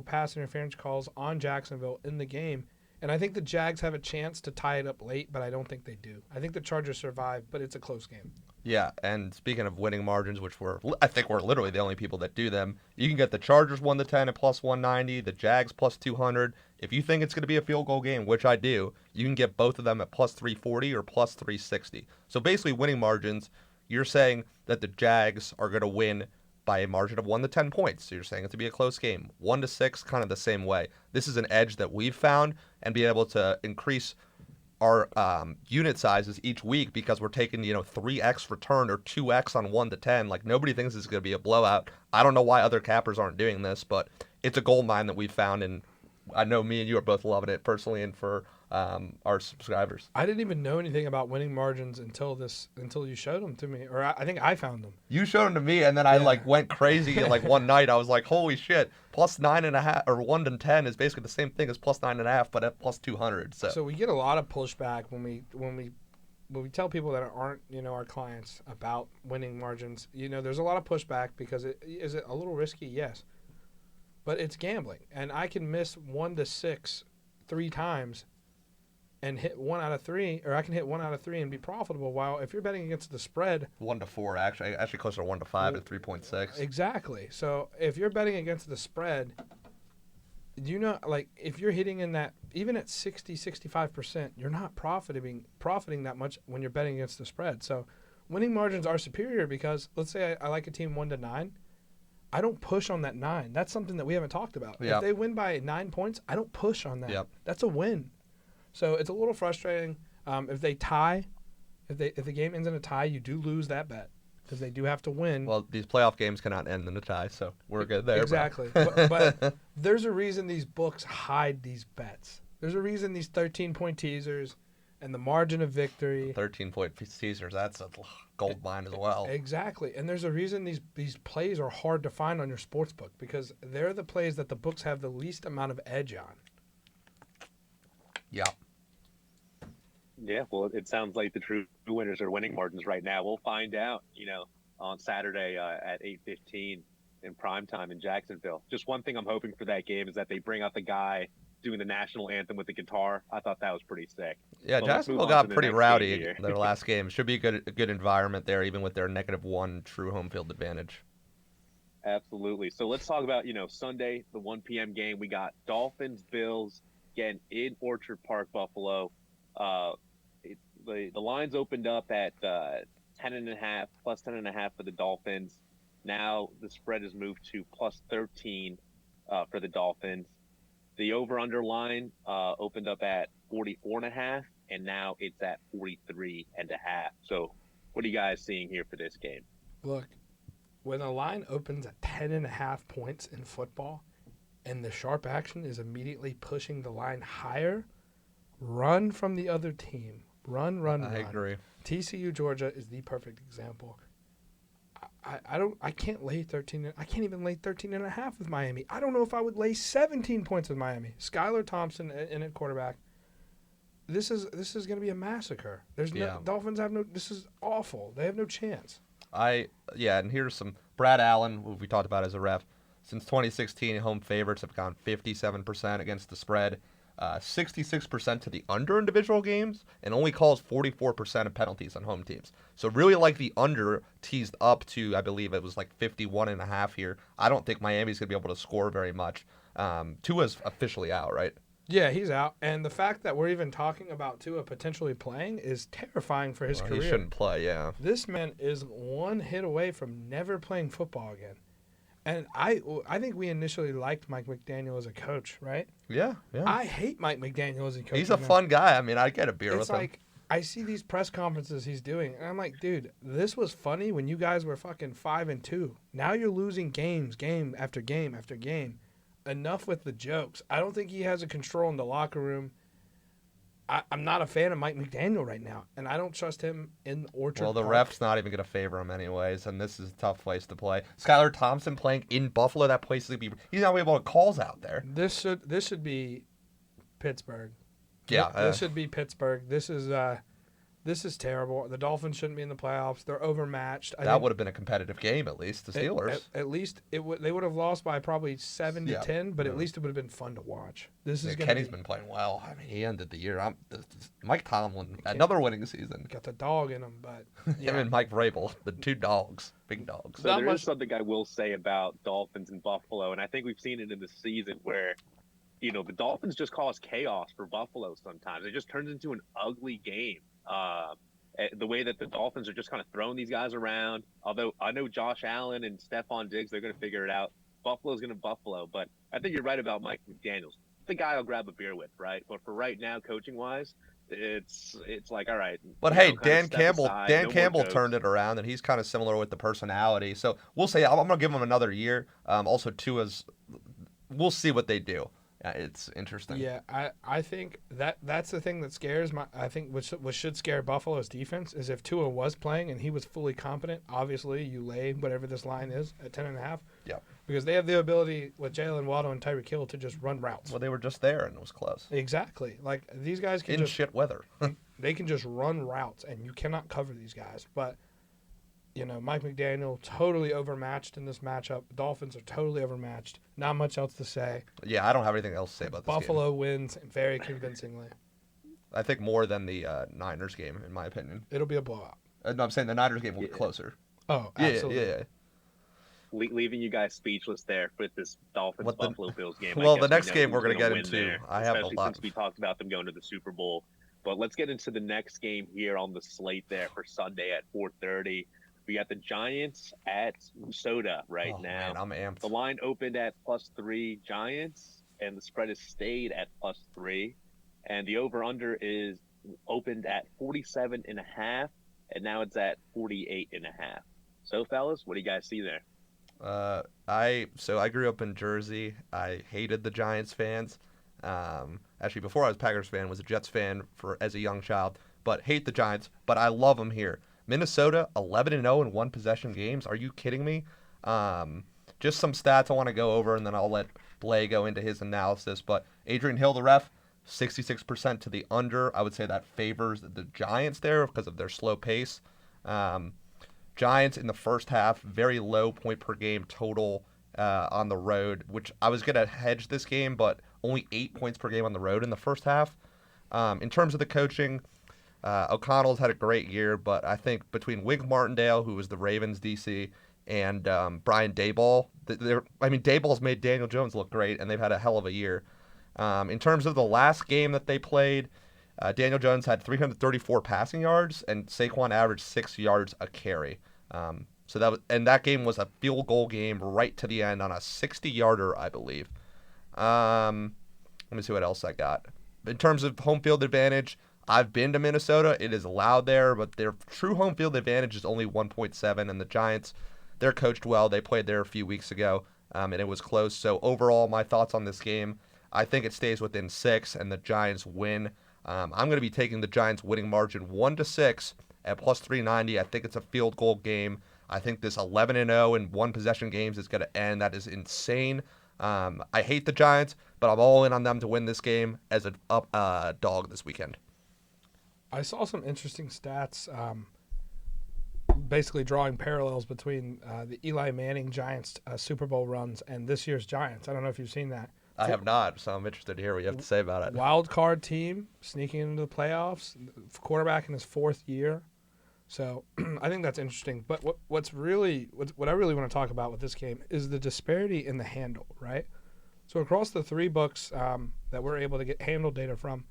S2: pass interference calls on Jacksonville in the game. And I think the Jags have a chance to tie it up late, but I don't think they do. I think the Chargers survive, but it's a close game.
S3: Yeah, and speaking of winning margins, which I think we're literally the only people that do them, you can get the Chargers 1-10 at +190, the Jags +200. If you think it's going to be a field goal game, which I do, you can get both of them at +340 or +360. So basically winning margins, you're saying that the Jags are going to win by a margin of 1-10 points. So you're saying it to be a close game. 1-6, kind of the same way. This is an edge that we've found and be able to increase our unit sizes each week because we're taking 3x return or 2x on 1-10. Like, nobody thinks it's going to be a blowout. I don't know why other cappers aren't doing this, but it's a gold mine that we've found, and I know me and you are both loving it personally and for our subscribers.
S2: I didn't even know anything about winning margins until you showed them to me, or I think I found them.
S3: You showed them to me, and then I went crazy. One night, I was like, "Holy shit! +9.5 or 1-10 is basically the same thing as +9.5, but at +200." So
S2: we get a lot of pushback when we tell people that aren't our clients about winning margins. There's a lot of pushback because is it a little risky? Yes, but it's gambling, and I can miss 1-6 3 times and hit 1 out of 3, or I can hit 1 out of 3 and be profitable. While if you're betting against the spread,
S3: 1-4 actually closer to 1-5 at 3.6.
S2: Exactly. So if you're betting against the spread, if you're hitting in that even at 60-65%, you're not profiting that much when you're betting against the spread. So winning margins are superior because let's say I like a team 1-9. I don't push on that 9. That's something that we haven't talked about.
S3: Yep.
S2: If they win by 9 points, I don't push on that.
S3: Yep.
S2: That's a win. So it's a little frustrating. If they tie, if the game ends in a tie, you do lose that bet because they do have to win.
S3: Well, these playoff games cannot end in a tie, so we're good there.
S2: Exactly. but there's a reason these books hide these bets. There's a reason these 13-point teasers and the margin of victory.
S3: 13-point teasers, that's a gold mine as well.
S2: Exactly. And there's a reason these plays are hard to find on your sports book because they're the plays that the books have the least amount of edge on.
S3: Yeah.
S1: Yeah, well, it sounds like the true winners are winning margins right now. We'll find out, on Saturday at 8:15 in primetime in Jacksonville. Just one thing I'm hoping for that game is that they bring out the guy doing the national anthem with the guitar. I thought that was pretty sick.
S3: Yeah,
S1: But let's move
S3: Jacksonville
S1: on
S3: got
S1: to the
S3: pretty
S1: next
S3: rowdy
S1: game here.
S3: in their last game. Should be a good environment there, even with their -1 true home field advantage.
S1: Absolutely. So let's talk about, Sunday, the 1 p.m. game. We got Dolphins, Bills, again, in Orchard Park, Buffalo. The lines opened up at 10.5, plus 10.5 for the Dolphins. Now the spread has moved to plus 13 for the Dolphins. The over-under line opened up at 44.5, and now it's at 43.5. So what are you guys seeing here for this game?
S2: Look, when a line opens at 10.5 points in football and the sharp action is immediately pushing the line higher, run from the other team. Run.
S3: I agree.
S2: TCU Georgia is the perfect example. I can't lay 13. I can't even lay 13.5 with Miami. I don't know if I would lay 17 points with Miami. Skylar Thompson in at quarterback. This is going to be a massacre. Dolphins have no. This is awful. They have no chance.
S3: And here's some Brad Allen, who we talked about as a ref. Since 2016, home favorites have gone 57% against the spread, 66% to the under individual games, and only calls 44% of penalties on home teams. So really like the under teased up to, I believe it was like 51.5 here. I don't think Miami's going to be able to score very much. Tua's officially out, right?
S2: Yeah, he's out. And the fact that we're even talking about Tua potentially playing is terrifying for his career.
S3: He shouldn't play, yeah.
S2: This man is one hit away from never playing football again. And I think we initially liked Mike McDaniel as a coach, right?
S3: Yeah.
S2: I hate Mike McDaniel as a coach.
S3: He's a fun guy. I mean, I'd get a beer with him.
S2: It's like, I see these press conferences he's doing, and I'm like, dude, this was funny when you guys were fucking 5-2. Now you're losing game after game after game. Enough with the jokes. I don't think he has a control in the locker room. I'm not a fan of Mike McDaniel right now, and I don't trust him in Orchard Park.
S3: Well, the ref's not even going to favor him anyways, and this is a tough place to play. Skylar Thompson playing in Buffalo, that place is going to be... He's not going to be able to calls out there.
S2: This should be Pittsburgh.
S3: Yeah.
S2: This should be Pittsburgh. This is terrible. The Dolphins shouldn't be in the playoffs. They're overmatched.
S3: That would have been a competitive game, at least, the Steelers.
S2: At least they would have lost by probably 7-10, but at least it would have been fun to watch.
S3: Kenny's been playing well. I mean, he ended the year. Mike Tomlin, another winning season.
S2: Got the dog in him, but
S3: yeah. Him and Mike Vrabel, the two dogs, big dogs.
S1: So there is something I will say about Dolphins and Buffalo, and I think we've seen it in the season where, the Dolphins just cause chaos for Buffalo sometimes. It just turns into an ugly game. The way that the Dolphins are just kind of throwing these guys around. Although I know Josh Allen and Stephon Diggs, they're going to figure it out. Buffalo's going to Buffalo, but I think you're right about Mike McDaniels. The guy I'll grab a beer with, right? But for right now, coaching-wise, it's like, all right.
S3: But hey, Dan Campbell turned it around, and he's kind of similar with the personality. So we'll say I'm going to give him another year. Also, we'll see what they do. It's interesting.
S2: Yeah, I think that's the thing that scares I think what should scare Buffalo's defense is if Tua was playing and he was fully competent. Obviously, you lay whatever this line is at 10.5.
S3: Yeah.
S2: Because they have the ability with Jalen Waddle and Tyreek Hill to just run routes.
S3: Well, they were just there and it was close.
S2: Exactly. Like these guys can
S3: in shit weather.
S2: They can just run routes and you cannot cover these guys. But Mike McDaniel totally overmatched in this matchup. Dolphins are totally overmatched. Not much else to say.
S3: Yeah, I don't have anything else to say about this
S2: Buffalo wins very convincingly.
S3: I think more than the Niners game, in my opinion.
S2: It'll be a blowout.
S3: No, I'm saying the Niners game will be closer.
S2: Oh, absolutely.
S3: Yeah.
S1: Leaving you guys speechless there with this Dolphins-Buffalo Bills game.
S3: Well, the next game we're going to get into, I have a lot.
S1: Since we talked about them going to the Super Bowl. But let's get into the next game here on the slate there for Sunday at 4:30. We got the Giants at Minnesota now.
S3: Man, I'm amped.
S1: The line opened at +3 Giants, and the spread has stayed at +3. And the over-under is opened at 47.5, and now it's at 48.5. So, fellas, what do you guys see there?
S3: I grew up in Jersey. I hated the Giants fans. Actually, before I was a Packers fan, was a Jets fan as a young child. But hate the Giants. But I love them here. Minnesota 11-0 in one possession games. Are you kidding me? Just some stats I want to go over, and then I'll let Blay go into his analysis. But Adrian Hill, the ref, 66% to the under. I would say that favors the Giants there because of their slow pace. Giants in the first half, very low point per game total on the road, which I was going to hedge this game, but only 8 points per game on the road in the first half. In terms of the coaching, O'Connell's had a great year, but I think between Wink Martindale, who was the Ravens DC, and Brian Daboll, Daboll's made Daniel Jones look great, and they've had a hell of a year. In terms of the last game that they played, Daniel Jones had 334 passing yards, and Saquon averaged 6 yards a carry. That game was a field goal game right to the end on a 60-yarder, I believe. Let me see what else I got. In terms of home field advantage, I've been to Minnesota. It is allowed there, but their true home field advantage is only 1.7, and the Giants, they're coached well. They played there a few weeks ago, and it was close. So overall, my thoughts on this game, I think it stays within 6, and the Giants win. I'm going to be taking the Giants winning margin 1-6 at plus 390. I think it's a field goal game. I think this 11-0 in one possession games is going to end. That is insane. I hate the Giants, but I'm all in on them to win this game as a dog this weekend.
S2: I saw some interesting stats, basically drawing parallels between the Eli Manning Giants Super Bowl runs and this year's Giants. I don't know if you've seen that.
S3: I have not, so I'm interested to hear what you have to say about it.
S2: Wild card team sneaking into the playoffs, quarterback in his 4th year. So I think that's interesting. But what I really want to talk about with this game is the disparity in the handle, right? So across the 3 books that we're able to get handle data from,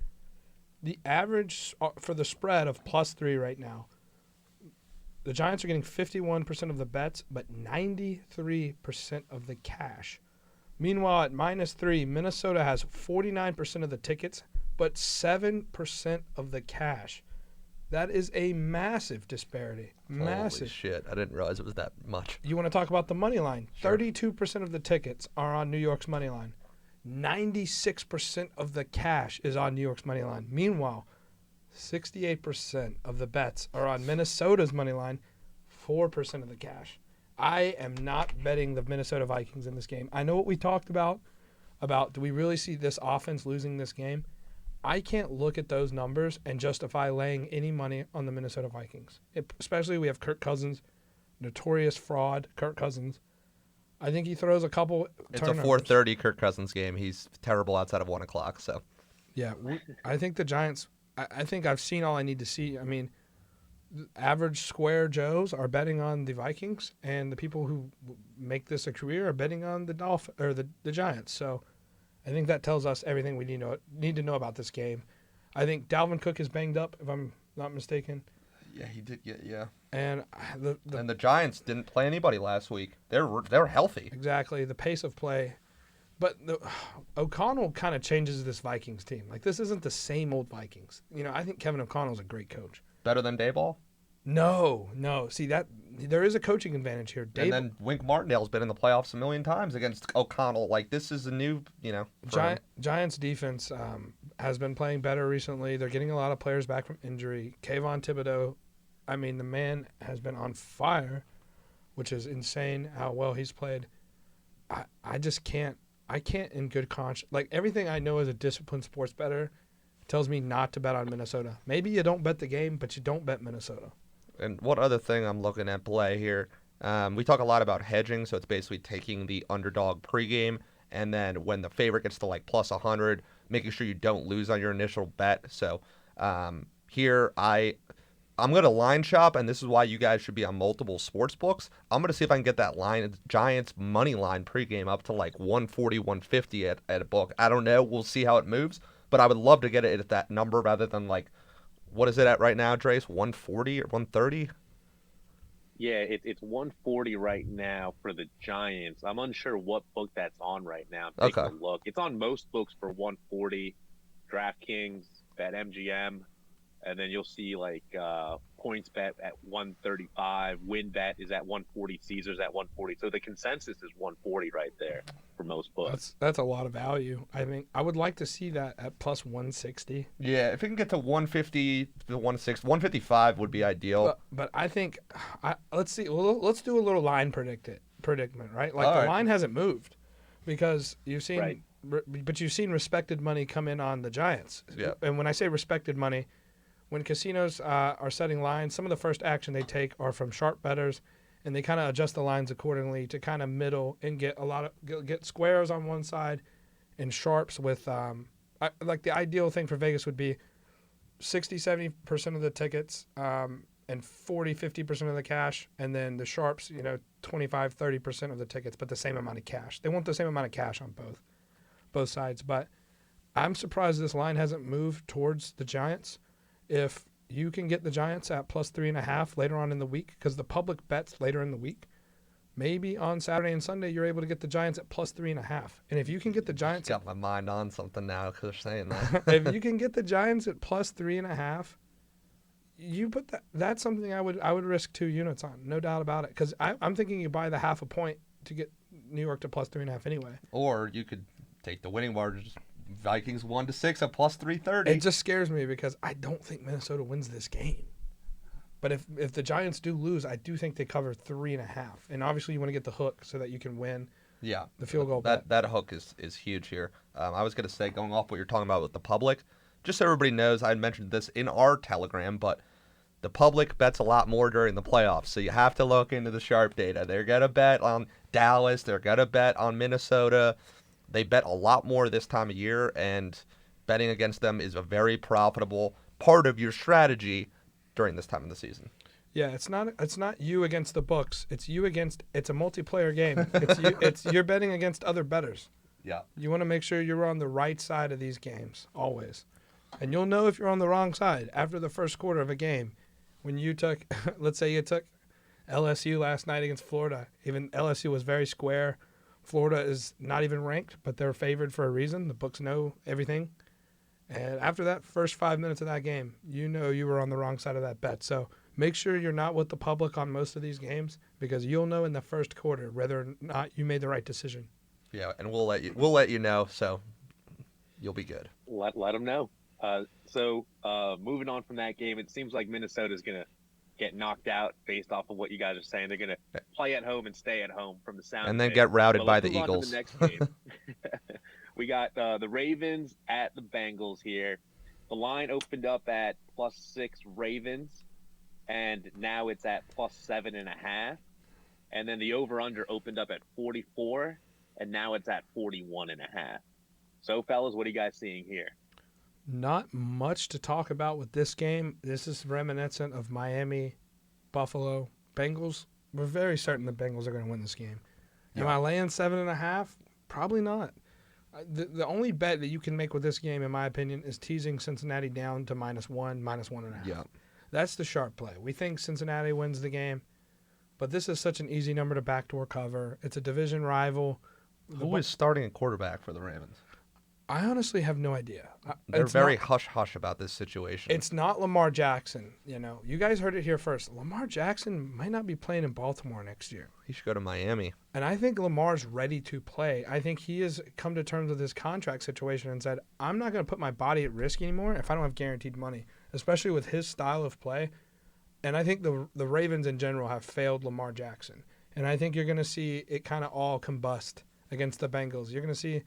S2: the average for the spread of +3 right now, the Giants are getting 51% of the bets, but 93% of the cash. Meanwhile, at -3, Minnesota has 49% of the tickets, but 7% of the cash. That is a massive disparity. Massive.
S3: Holy shit. I didn't realize it was that much.
S2: You want to talk about the money line?
S3: Sure.
S2: 32% of the tickets are on New York's money line. 96% of the cash is on New York's money line. Meanwhile, 68% of the bets are on Minnesota's money line, 4% of the cash. I am not betting the Minnesota Vikings in this game. I know what we talked about do we really see this offense losing this game? I can't look at those numbers and justify laying any money on the Minnesota Vikings. Especially we have Kirk Cousins, notorious fraud, Kirk Cousins. I think he throws a couple turnovers.
S3: It's a 4:30 Kirk Cousins game. He's terrible outside of 1 o'clock. So,
S2: yeah, I think the Giants. I think I've seen all I need to see. I mean, average square Joes are betting on the Vikings, and the people who make this a career are betting on the the Giants. So, I think that tells us everything we need to know about this game. I think Dalvin Cook is banged up, if I'm not mistaken.
S3: Yeah, he did get
S2: And
S3: the Giants didn't play anybody last week. They're healthy.
S2: Exactly, the pace of play. But O'Connell kind of changes this Vikings team. Like, this isn't the same old Vikings. I think Kevin O'Connell's a great coach.
S3: Better than Daboll?
S2: No. See, that there is a coaching advantage here.
S3: And then Wink Martindale's been in the playoffs a million times against O'Connell. Like, this is a new,
S2: Giants defense has been playing better recently. They're getting a lot of players back from injury. Kayvon Thibodeau, the man has been on fire, which is insane how well he's played. I just can't. I can't in good conscience. Like, everything I know as a disciplined sports bettor tells me not to bet on Minnesota. Maybe you don't bet the game, but you don't bet Minnesota.
S3: And what other thing I'm looking at Blay here, we talk a lot about hedging, so it's basically taking the underdog pregame, and then when the favorite gets to like plus 100, making sure you don't lose on your initial bet. So here I'm going to line shop, and this is why you guys should be on multiple sports books. I'm going to see if I can get that line, Giants money line pregame up to like 140, 150 at a book. I don't know. We'll see how it moves, but I would love to get it at that number rather than like, what is it at right now, Trace? 140 or 130?
S1: Yeah, it's 140 right now for the Giants. I'm unsure what book that's on right now. I'm taking a look. It's on most books for 140, DraftKings, BetMGM, and then you'll see like points bet at 135, win bet is at 140, Caesars at 140. So the consensus is 140 right there for most books.
S2: That's a lot of value. I think I would like to see that at plus 160.
S3: Yeah, if it can get to 150 to 160, 155 would be ideal.
S2: But I think let's see. Well, let's do a little line predicament, right? Like, the line hasn't moved because you've seen,
S1: right.
S2: But you've seen respected money come in on the Giants.
S3: Yeah.
S2: And when I say respected money, when casinos are setting lines, some of the first action they take are from sharp bettors, and they kind of adjust the lines accordingly to kind of middle and get get squares on one side and sharps with like the ideal thing for Vegas would be 60-70% of the tickets and 40-50% of the cash, and then the sharps, 25-30% of the tickets, but the same amount of cash. They want the same amount of cash on both sides, but I'm surprised this line hasn't moved towards the Giants. If you can get the Giants at plus 3.5 later on in the week, because the public bets later in the week, maybe on Saturday and Sunday you're able to get the Giants at plus 3.5. And if you can get the Giants,
S3: got my mind on something now because they're saying that.
S2: if you can get the Giants at plus 3.5, you put that's something I would risk 2 units on, no doubt about it. Because I'm thinking you buy the half a point to get New York to plus 3.5 anyway.
S3: Or you could take the winning margins. Vikings 1-6 at plus 330.
S2: It just scares me because I don't think Minnesota wins this game. But if the Giants do lose, I do think they cover 3.5. And obviously you want to get the hook so that you can win.
S3: Yeah,
S2: the field goal bet.
S3: That hook is huge here. I was going to say, going off what you're talking about with the public, just so everybody knows, I mentioned this in our Telegram, but the public bets a lot more during the playoffs. So you have to look into the sharp data. They're going to bet on Dallas. They're going to bet on Minnesota. They bet a lot more this time of year, and betting against them is a very profitable part of your strategy during this time of the season.
S2: Yeah, it's not you against the books. It's a multiplayer game. You're betting against other bettors.
S3: Yeah.
S2: You want to make sure you're on the right side of these games always. And you'll know if you're on the wrong side after the first quarter of a game. When you took let's say you took LSU last night against Florida. Even LSU was very square. Florida is not even ranked, but they're favored for a reason. The books know everything. And after that first 5 minutes of that game, you know you were on the wrong side of that bet. So make sure you're not with the public on most of these games, because you'll know in the first quarter whether or not you made the right decision.
S3: Yeah, and we'll let you know, so you'll be good.
S1: Let them know. So moving on from that game, it seems like Minnesota's going to get knocked out based off of what you guys are saying. They're going to play at home and stay at home from the sound.
S3: And then get routed by the
S1: Eagles.
S3: Eagles.
S1: To the next game. We got the Ravens at the Bengals here. The line opened up at +6 Ravens, and now it's at +7.5. And then the over-under opened up at 44, and now it's at 41.5. So, fellas, what are you guys seeing here?
S2: Not much to talk about with this game. This is reminiscent of Miami, Buffalo, Bengals. We're very certain the Bengals are going to win this game.
S3: Yeah.
S2: Am I laying 7.5? Probably not. The only bet that you can make with this game, in my opinion, is teasing Cincinnati down to -1, -1.5.
S3: Yeah.
S2: That's the sharp play. We think Cincinnati wins the game, but this is such an easy number to backdoor cover. It's a division rival.
S3: Who is starting at quarterback for the Ravens?
S2: I honestly have no idea.
S3: They're very hush-hush about this situation.
S2: It's not Lamar Jackson. You guys heard it here first. Lamar Jackson might not be playing in Baltimore next year.
S3: He should go to Miami.
S2: And I think Lamar's ready to play. I think he has come to terms with his contract situation and said, I'm not going to put my body at risk anymore if I don't have guaranteed money, especially with his style of play. And I think the Ravens in general have failed Lamar Jackson. And I think you're going to see it kind of all combust against the Bengals. You're going to see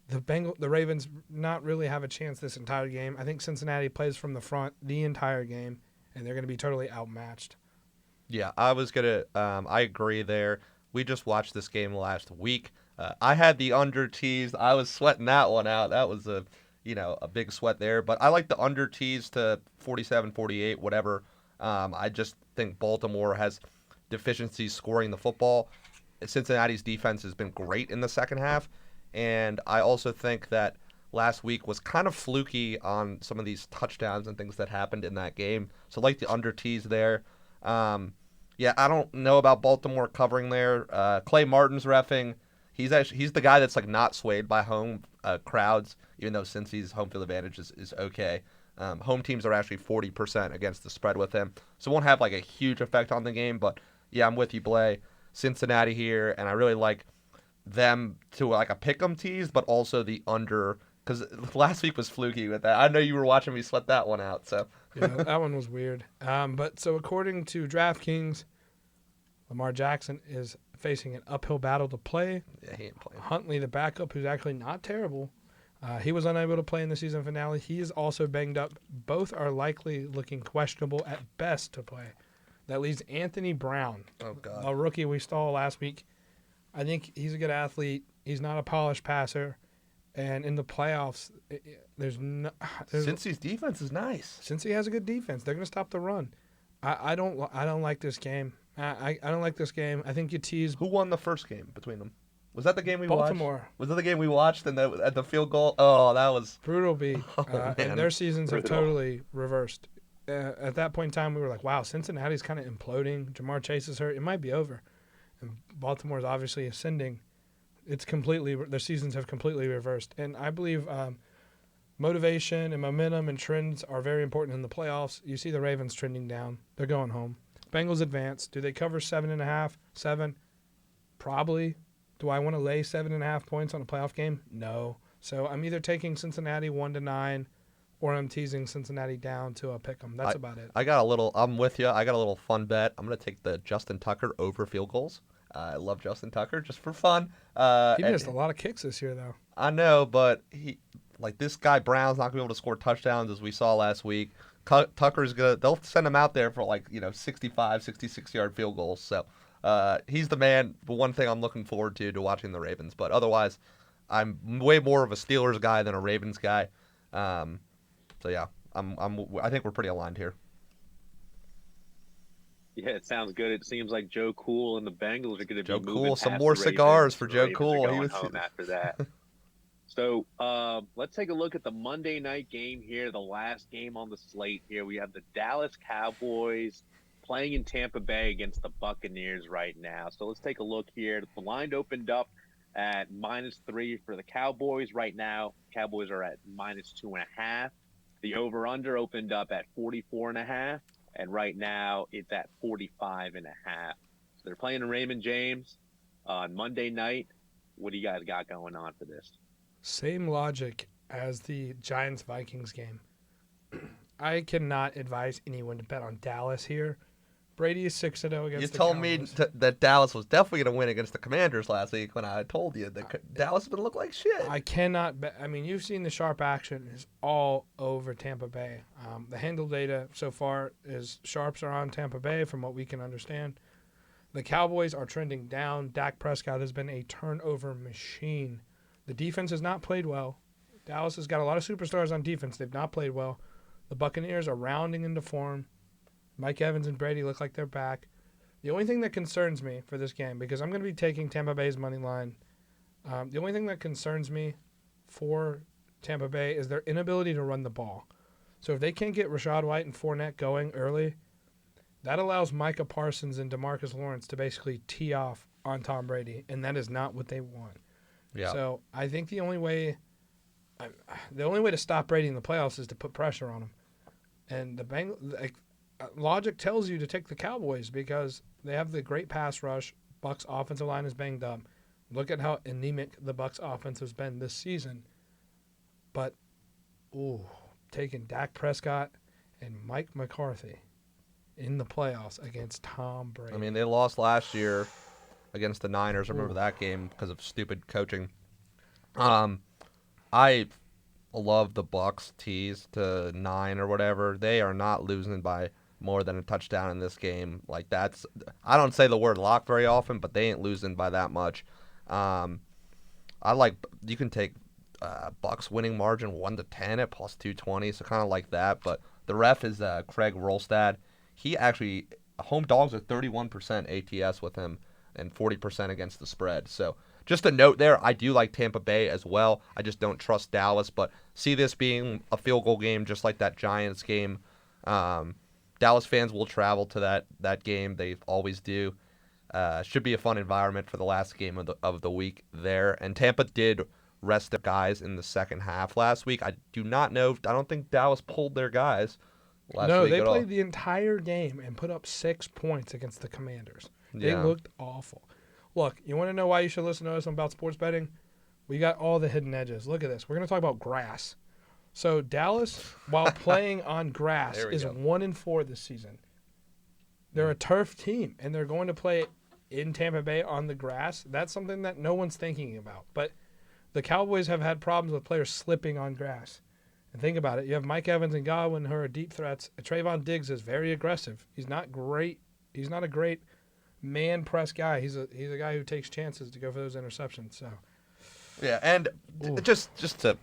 S2: the Ravens not really have a chance this entire game. I think Cincinnati plays from the front the entire game, and they're going to be totally outmatched.
S3: Yeah, I agree there. We just watched this game last week. I had the under teased. I was sweating that one out. That was a big sweat there. But I like the under teased to 47, 48, whatever. I just think Baltimore has deficiencies scoring the football. Cincinnati's defense has been great in the second half. And I also think that last week was kind of fluky on some of these touchdowns and things that happened in that game. So like the under tease there. Yeah, I don't know about Baltimore covering there. Clay Martin's reffing. He's the guy that's like not swayed by home crowds, even though Cincy's home field advantage is okay. Home teams are actually 40% against the spread with him. So it won't have like a huge effect on the game. But yeah, I'm with you, Blay. Cincinnati here, and I really like them to like a pick'em tease, but also the under, because last week was fluky with that. I know you were watching me sweat that one out. So
S2: yeah, that one was weird. But so according to DraftKings, Lamar Jackson is facing an uphill battle to play.
S3: Yeah, he ain't playing.
S2: Huntley, the backup, who's actually not terrible, he was unable to play in the season finale. He is also banged up. Both are likely looking questionable at best to play. That leaves Anthony Brown, a rookie we saw last week. I think he's a good athlete. He's not a polished passer. And in the playoffs,
S3: Cincy's defense is nice.
S2: Cincy has a good defense. They're going to stop the run. I don't like this game. I don't like this game. I think you tease.
S3: Who won the first game between them? Was that the game we
S2: Baltimore.
S3: watched? Was that the game we watched and at the field goal? Oh, that was
S2: brutal beat.
S3: man.
S2: And their seasons have
S1: Brutal.
S2: totally reversed. At that point in time, we were like, wow, Cincinnati's kind of imploding. Jamar Chase is hurt. It might be over. And Baltimore's obviously ascending. Their seasons have completely reversed. And I believe motivation and momentum and trends are very important in the playoffs. You see the Ravens trending down. They're going home. Bengals advance. Do they cover 7.5, 7? Probably. Do I want to lay 7.5 points on a playoff game? No. So I'm either taking Cincinnati 1-9, or I'm teasing Cincinnati down to a pick 'em. That's about it.
S3: I'm with you. I got a little fun bet. I'm going to take the Justin Tucker over field goals. I love Justin Tucker just for fun.
S2: He missed a lot of kicks this year, though.
S3: I know, but this guy Brown's not going to be able to score touchdowns as we saw last week. Tucker's they'll send him out there for 65, 66-yard field goals. So he's the man. The one thing I'm looking forward to watching the Ravens. But otherwise, I'm way more of a Steelers guy than a Ravens guy. So yeah, I think we're pretty aligned here.
S1: Yeah, it sounds good. It seems like Joe Cool and the Bengals are going to be
S3: Joe
S1: moving
S3: Cool,
S1: past
S3: some
S1: the
S3: more
S1: Ravens.
S3: cigars for
S1: The
S3: Joe
S1: Ravens are
S3: Cool.
S1: going home after that. So let's take a look at the Monday night game here, the last game on the slate here. We have the Dallas Cowboys playing in Tampa Bay against the Buccaneers right now. So let's take a look here. The line opened up at -3 for the Cowboys. Right now, Cowboys are at -2.5. The over-under opened up at 44.5, and right now it's at 45.5. So they're playing in Raymond James on Monday night. What do you guys got going on for this?
S2: Same logic as the Giants-Vikings game. I cannot advise anyone to bet on Dallas here. Brady is 6-0 against the
S3: told me
S2: Cowboys.
S3: that Dallas was definitely going to win against the Commanders last week when I told you that Dallas is going to look like shit.
S2: I cannot bet. I mean, you've seen the sharp action is all over Tampa Bay. The handle data so far is sharps are on Tampa Bay from what we can understand. The Cowboys are trending down. Dak Prescott has been a turnover machine. The defense has not played well. Dallas has got a lot of superstars on defense. They've not played well. The Buccaneers are rounding into form. Mike Evans and Brady look like they're back. The only thing that concerns me for this game, because I'm going to be taking Tampa Bay's money line, the only thing that concerns me for Tampa Bay is their inability to run the ball. So if they can't get Rashad White and Fournette going early, that allows Micah Parsons and DeMarcus Lawrence to basically tee off on Tom Brady, and that is not what they want.
S3: Yeah.
S2: So I think the only way to stop Brady in the playoffs is to put pressure on him. And the Bengals, logic tells you to take the Cowboys because they have the great pass rush. Bucs offensive line is banged up. Look at how anemic the Bucs offense has been this season. But, taking Dak Prescott and Mike McCarthy in the playoffs against Tom Brady.
S3: I mean, they lost last year against the Niners. I remember that game because of stupid coaching. I love the Bucs tease to 9 or whatever. They are not losing by more than a touchdown in this game. I don't say the word lock very often, but they ain't losing by that much. You can take Bucs winning margin 1-10 at +220, so kind of like that. But the ref is Craig Rolstad. He actually home dogs are 31% ATS with him and 40% against the spread. So just a note there, I do like Tampa Bay as well. I just don't trust Dallas, but see this being a field goal game just like that Giants game. Dallas fans will travel to that game. They always do. Should be a fun environment for the last game of the week there. And Tampa did rest their guys in the second half last week. I do not know. I don't think Dallas pulled their guys last week
S2: No, they
S3: at all.
S2: played the entire game and put up 6 points against the Commanders. They
S3: Yeah.
S2: looked awful. Look, you want to know why you should listen to us about sports betting? We got all the hidden edges. Look at this. We're going to talk about grass. So Dallas, while playing on grass,
S3: There we
S2: is
S3: go.
S2: 1-4 this season. They're a turf team, and they're going to play in Tampa Bay on the grass. That's something that no one's thinking about. But the Cowboys have had problems with players slipping on grass. And think about it. You have Mike Evans and Godwin who are deep threats. Trayvon Diggs is very aggressive. He's not great. He's not a great man press guy. He's a guy who takes chances to go for those interceptions. So
S3: Yeah, and
S2: Ooh.
S3: just to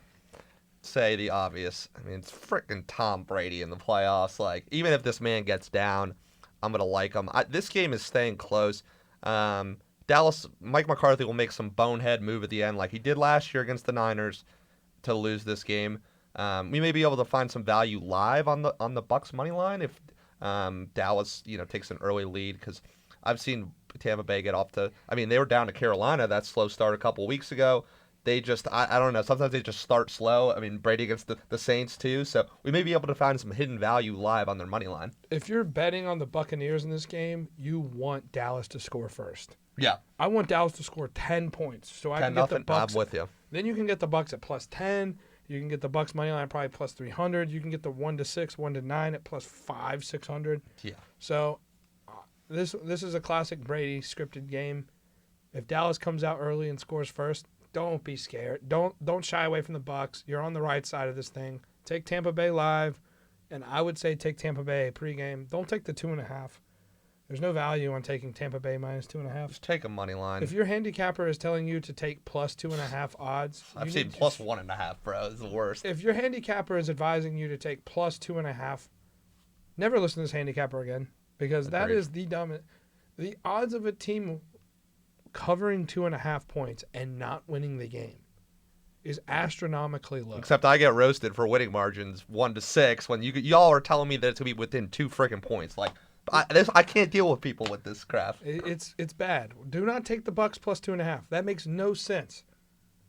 S3: say the obvious, I mean, it's freaking Tom Brady in the playoffs. Like, even if this man gets down, I'm going to like him. This game is staying close. Dallas, Mike McCarthy will make some bonehead move at the end like he did last year against the Niners to lose this game. We may be able to find some value live on the Bucs money line if Dallas, takes an early lead, because I've seen Tampa Bay get off to. I mean, they were down to Carolina, that slow start a couple weeks ago. They just, I don't know, sometimes they just start slow. I mean, Brady against the Saints too, so we may be able to find some hidden value live on their money line.
S2: If you're betting on the Buccaneers in this game, you want Dallas to score first.
S3: Yeah.
S2: I want Dallas to score 10 points, so I can get the Bucs.
S3: I'm with you.
S2: Then you can get the Bucs at plus 10. You can get the Bucs money line probably plus 300. You can get the 1-6, 1-9 at plus 600.
S3: Yeah.
S2: So this is a classic Brady scripted game. If Dallas comes out early and scores first, don't be scared. Don't shy away from the Bucs. You're on the right side of this thing. Take Tampa Bay live, and I would say take Tampa Bay pregame. Don't take the 2.5. There's no value on taking Tampa Bay minus 2.5.
S3: Just take a money line.
S2: If your handicapper is telling you to take plus 2.5 odds,
S3: I've seen plus 1.5, bro. It's the worst.
S2: If your handicapper is advising you to take plus 2.5, never listen to this handicapper again, because that is the dumbest. The odds of a team covering 2.5 points and not winning the game is astronomically low.
S3: Except I get roasted for winning margins 1-6 when y'all are telling me that it's gonna be within 2 freaking points. Like, I can't deal with people with this crap.
S2: It's bad. Do not take the Bucs plus 2.5. That makes no sense.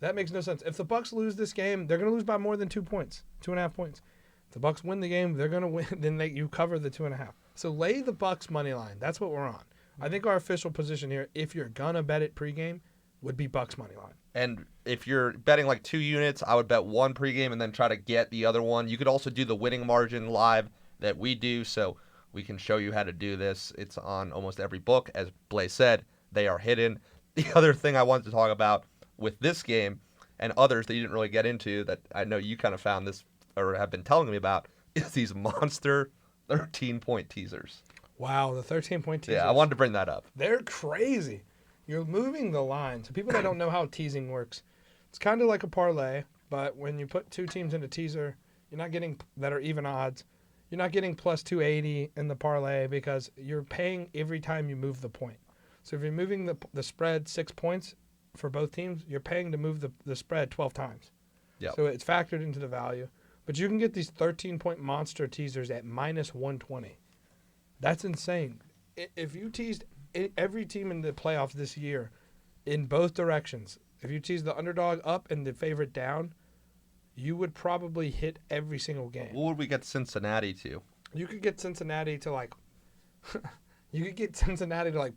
S2: If the Bucs lose this game, they're gonna lose by more than 2 points, 2.5 points. If the Bucs win the game, they're gonna win. Then you cover the 2.5. So lay the Bucs money line. That's what we're on. I think our official position here, if you're gonna bet it pregame, would be Bucs money line.
S3: And if you're betting like 2 units, I would bet 1 pregame and then try to get the other one. You could also do the winning margin live that we do, so we can show you how to do this. It's on almost every book. As Blay said, they are hidden. The other thing I wanted to talk about with this game and others that you didn't really get into that I know you kind of found this or have been telling me about is these monster 13-point teasers.
S2: Wow, the 13-point teasers.
S3: Yeah, I wanted to bring that up.
S2: They're crazy. You're moving the line. So people that don't know how teasing works, it's kind of like a parlay, but when you put 2 teams into teaser, you're not getting that are even odds. You're not getting plus 280 in the parlay because you're paying every time you move the point. So if you're moving the spread 6 points for both teams, you're paying to move the spread 12 times.
S3: Yep.
S2: So it's factored into the value. But you can get these 13-point monster teasers at minus 120. That's insane. If you teased every team in the playoffs this year in both directions, if you teased the underdog up and the favorite down, you would probably hit every single game.
S3: What would we get Cincinnati to?
S2: You could get Cincinnati to like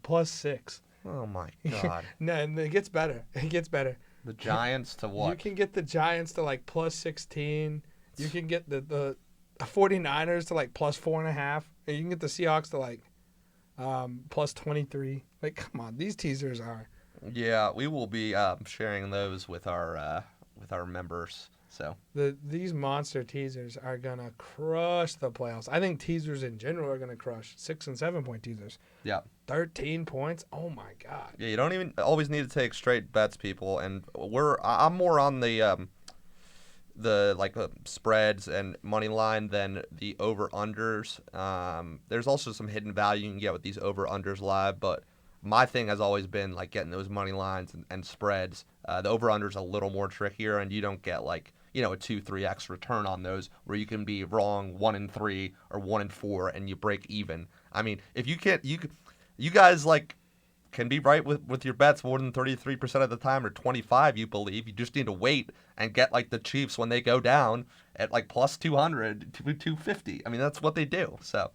S2: plus 6.
S3: Oh my God.
S2: No, and it gets better.
S3: The Giants to what?
S2: You can get the Giants to like plus 16. You can get the 49ers to like plus 4.5. And you can get the Seahawks to like plus 23. Like, come on, these teasers are.
S3: Yeah, we will be sharing those with our members. So
S2: These monster teasers are gonna crush the playoffs. I think teasers in general are gonna crush 6 and 7 point teasers.
S3: Yeah,
S2: 13 points. Oh my God.
S3: Yeah, you don't even always need to take straight bets, people. And I'm more on the spreads and money line than the over unders. There's also some hidden value you can get with these over unders live, but my thing has always been like getting those money lines and spreads. The over unders a little more trickier, and you don't get like a 2-3x return on those where you can be wrong 1-3 or 1-4 and you break even. I mean, if you can't, you guys like can be right with your bets more than 33% of the time or 25, you believe. You just need to wait and get like the Chiefs when they go down at like plus 200 to 250. I mean, that's what they do. So.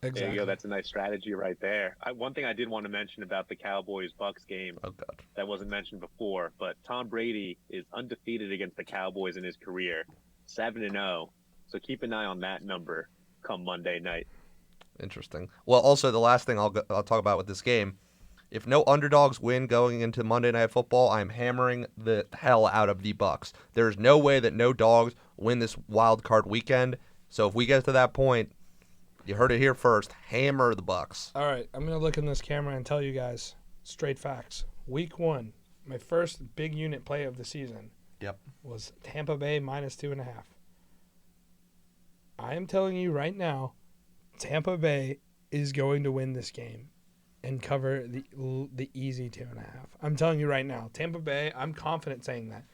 S2: Exactly.
S1: There you go. That's a nice strategy right there. One thing I did want to mention about the Cowboys-Bucs game that wasn't mentioned before, but Tom Brady is undefeated against the Cowboys in his career, 7-0. So keep an eye on that number come Monday night.
S3: Interesting. Well, also the last thing I'll talk about with this game, if no underdogs win going into Monday Night Football, I'm hammering the hell out of the Bucs. There's no way that no dogs win this wild card weekend. So if we get to that point, you heard it here first. Hammer the Bucs.
S2: All right, I'm going to look in this camera and tell you guys straight facts. Week 1, my first big unit play of the season.
S3: Yep.
S2: Was Tampa Bay -2.5. I am telling you right now, Tampa Bay is going to win this game and cover the easy 2.5. I'm telling you right now, Tampa Bay. I'm confident saying that.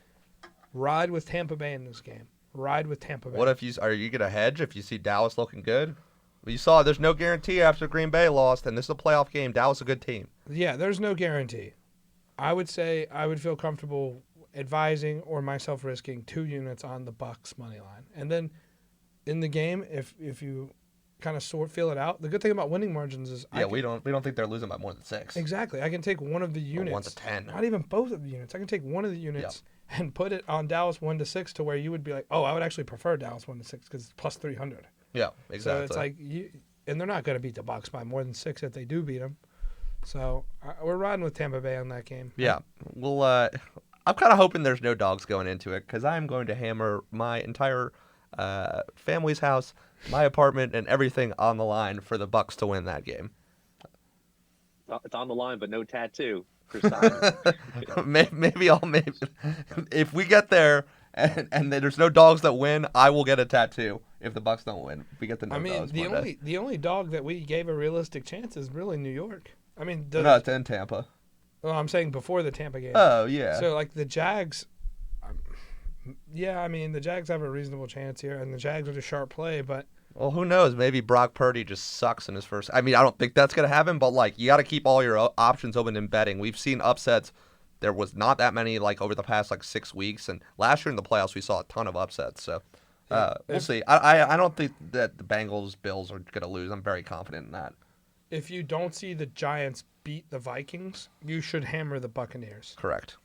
S2: Ride with Tampa Bay in this game. Ride with Tampa Bay.
S3: What if are you gonna hedge if you see Dallas looking good? Well, you saw there's no guarantee after Green Bay lost, and this is a playoff game. Dallas is a good team.
S2: Yeah, there's no guarantee. I would say I would feel comfortable advising or myself risking 2 units on the Bucs money line, and then in the game, if you kind of feel it out, the good thing about winning margins is
S3: we don't think they're losing by more than 6.
S2: Exactly. I can take one of the units,
S3: 1 to 10,
S2: not even both of the units. I can take one of the units and put it on Dallas 1-6 to where you would be like, oh, I would actually prefer Dallas 1-6 because it's plus 300.
S3: Yeah, exactly.
S2: So it's like and they're not going to beat the Bucs by more than 6 if they do beat them. So we're riding with Tampa Bay on that game.
S3: Yeah. Well, I'm kind of hoping there's no dogs going into it because I'm going to hammer my entire family's house, my apartment, and everything on the line for the Bucs to win that game.
S1: It's on the line, but no tattoo for Simon.
S3: maybe if we get there and there's no dogs that win, I will get a tattoo. If the Bucs don't win, we get the no dogs.
S2: The only dog that we gave a realistic chance is really New York. I mean,
S3: no, it's in Tampa.
S2: Well, I'm saying before the Tampa game.
S3: Oh yeah.
S2: So like the Jags. Yeah, I mean the Jags have a reasonable chance here, and the Jags are a sharp play, but.
S3: Well, who knows? Maybe Brock Purdy just sucks in his first. I mean, I don't think that's going to happen, but, like, you got to keep all your options open in betting. We've seen upsets. There was not that many, like, over the past, 6 weeks. And last year in the playoffs, we saw a ton of upsets. So, we'll see. I don't think that the Bengals-Bills are going to lose. I'm very confident in that.
S2: If you don't see the Giants beat the Vikings, you should hammer the Buccaneers.
S3: Correct.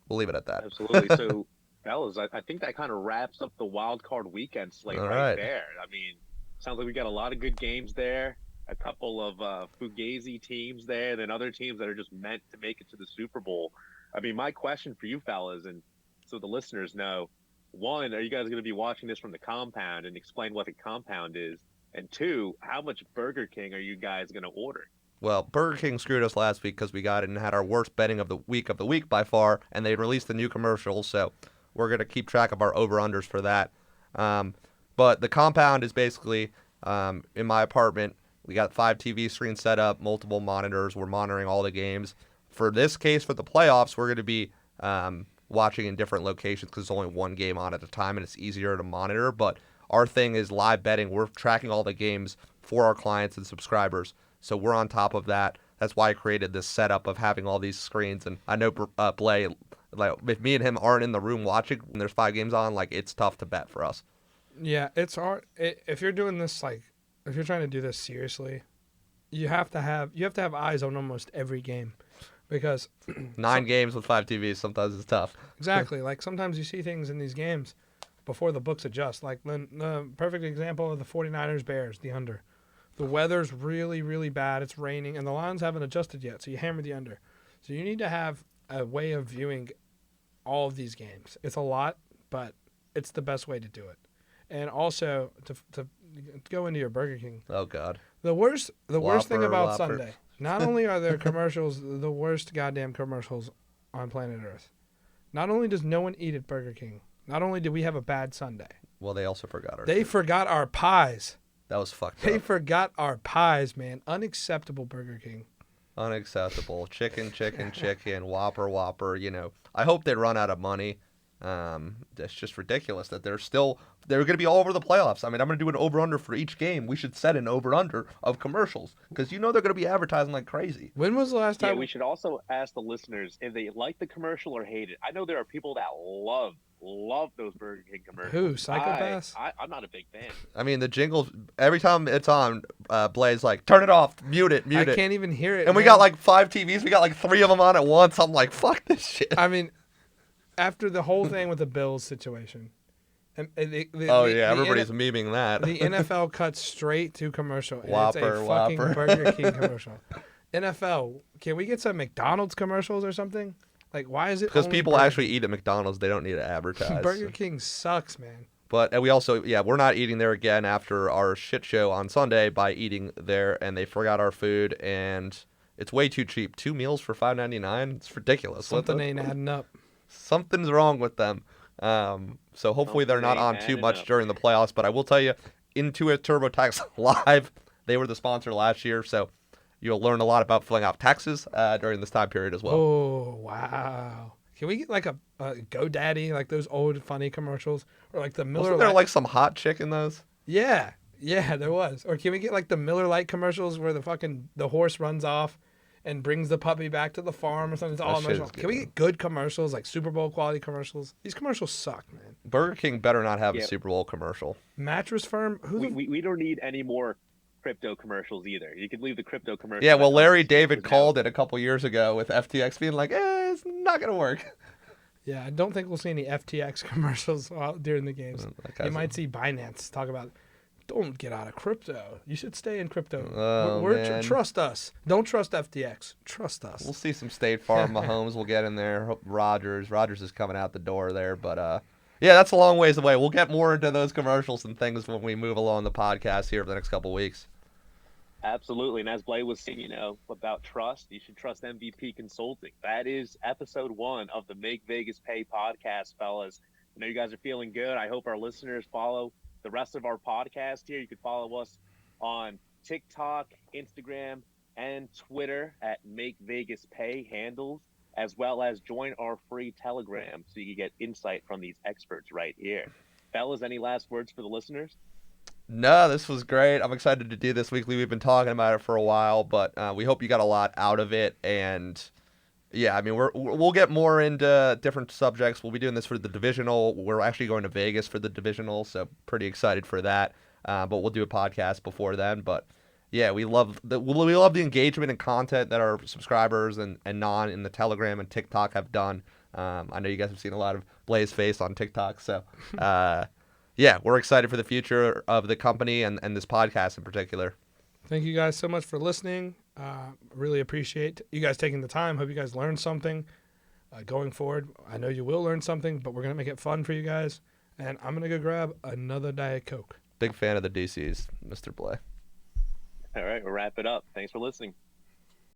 S3: We'll leave it at that.
S1: Absolutely. So... Fellas, I think that kind of wraps up the wild card weekend slate right there. I mean, sounds like we got a lot of good games there, a couple of fugazi teams there, then other teams that are just meant to make it to the Super Bowl. I mean, my question for you fellas, and so the listeners know, 1, are you guys going to be watching this from the compound and explain what the compound is? And 2, how much Burger King are you guys going to order?
S3: Well, Burger King screwed us last week because we got it and had our worst betting of the week by far, and they released the new commercials, so... We're going to keep track of our over-unders for that. But the compound is basically in my apartment. We got 5 TV screens set up, multiple monitors. We're monitoring all the games. For this case, for the playoffs, we're going to be watching in different locations because there's only one game on at a time, and it's easier to monitor. But our thing is live betting. We're tracking all the games for our clients and subscribers. So we're on top of that. That's why I created this setup of having all these screens. And I know Blay... Like if me and him aren't in the room watching when there's 5 games on, like it's tough to bet for us.
S2: Yeah, it's hard. If you're doing this, if you're trying to do this seriously, you have to have eyes on almost every game, because
S3: 9 games with 5 TVs sometimes is tough.
S2: Exactly. Like sometimes you see things in these games before the books adjust. Like the perfect example of the 49ers Bears, the under. The weather's really, really bad. It's raining, and the lines haven't adjusted yet, so you hammer the under. So you need to have a way of viewing all of these games. It's a lot, but it's the best way to do it. And also to go into your Burger King.
S3: Oh God.
S2: The worst thing about Sunday. Not only are there commercials, the worst goddamn commercials on planet Earth. Not only does no one eat at Burger King. Not only did we have a bad Sunday.
S3: Well, they also forgot
S2: forgot our pies.
S3: That was fucked up.
S2: They forgot our pies, man. Unacceptable, Burger King.
S3: Unacceptable. Chicken, Whopper, you know. I hope they run out of money. It's just ridiculous that they're going to be all over the playoffs. I mean, I'm going to do an over-under for each game. We should set an over-under of commercials because you know they're going to be advertising like crazy.
S2: When was the last time?
S1: Yeah, we should also ask the listeners if they like the commercial or hate it. I know there are people that love those Burger King commercials.
S2: Who? Psychopaths?
S1: I'm not a big fan.
S3: I mean, the jingles, every time it's on, Blay's like, turn it off, mute it.
S2: I can't even hear it.
S3: And we got 5 TVs. We got 3 of them on at once. I'm like, fuck this shit.
S2: I mean, after the whole thing with the Bills situation.
S3: Everybody's memeing that.
S2: The NFL cuts straight to commercial. And
S3: Whopper,
S2: it's a fucking Burger King commercial. NFL, can we get some McDonald's commercials or something? Like, why is it?
S3: Because people actually eat at McDonald's. They don't need to advertise.
S2: Burger King sucks, man.
S3: But we also, we're not eating there again after our shit show on Sunday by eating there, and they forgot our food, and It's way too cheap. 2 meals for $5.99. It's ridiculous.
S2: Something ain't adding up.
S3: Something's wrong with them. So hopefully they're not on too much during the playoffs. But I will tell you, Intuit TurboTax Live, they were the sponsor last year, so you'll learn a lot about filling out taxes during this time period as well.
S2: Oh, wow. Can we get like a GoDaddy, like those old funny commercials? Or like the Miller
S3: Wasn't there
S2: Lite?
S3: like some hot chick in those?
S2: Yeah, there was. Or can we get like the Miller Lite commercials where the horse runs off and brings the puppy back to the farm or something? It's all
S3: That shit
S2: emotional.
S3: is good,
S2: Can we
S3: man.
S2: get good commercials, like Super Bowl quality commercials? These commercials suck, man.
S3: Burger King better not have a
S1: Yeah.
S3: Super Bowl commercial.
S2: Mattress Firm?
S1: We don't need any more crypto commercials either. You could leave the crypto commercials.
S3: Yeah, well,
S1: at
S3: Larry
S1: home,
S3: David
S1: because
S3: called it a couple years ago with FTX being like, it's not going to work.
S2: Yeah, I don't think we'll see any FTX commercials during the games.
S3: That
S2: You
S3: guy's
S2: might see Binance talk about, don't get out of crypto. You should stay in crypto.
S3: Oh, man.
S2: Trust us. Don't trust FTX. Trust us.
S3: We'll see some State Farm. Mahomes will get in there. Rodgers is coming out the door there. But, yeah, that's a long ways away. We'll get more into those commercials and things when we move along the podcast here for the next couple weeks.
S1: Absolutely. And as Blay was saying, about trust, you should trust M.V.P Consulting. That is episode 1 of the Make Vegas Pay podcast, fellas. I know you guys are feeling good. I hope our listeners follow the rest of our podcast here. You can follow us on TikTok, Instagram, and Twitter at Make Vegas Pay handles, as well as join our free Telegram so you can get insight from these experts right here. Fellas, any last words for the listeners?
S3: No, this was great. I'm excited to do this weekly. We've been talking about it for a while, but we hope you got a lot out of it. And yeah, I mean, we'll get more into different subjects. We'll be doing this for the divisional. We're actually going to Vegas for the divisional, so pretty excited for that. But we'll do a podcast before then. But yeah, we love the engagement and content that our subscribers and non in the Telegram and TikTok have done. I know you guys have seen a lot of Blay's face on TikTok, so. Yeah, we're excited for the future of the company and this podcast in particular.
S2: Thank you guys so much for listening. Really appreciate you guys taking the time. Hope you guys learned something going forward. I know you will learn something, but we're going to make it fun for you guys. And I'm going to go grab another Diet Coke.
S3: Big fan of the DCs, Mr. Blay.
S1: All right, we'll wrap it up. Thanks for listening.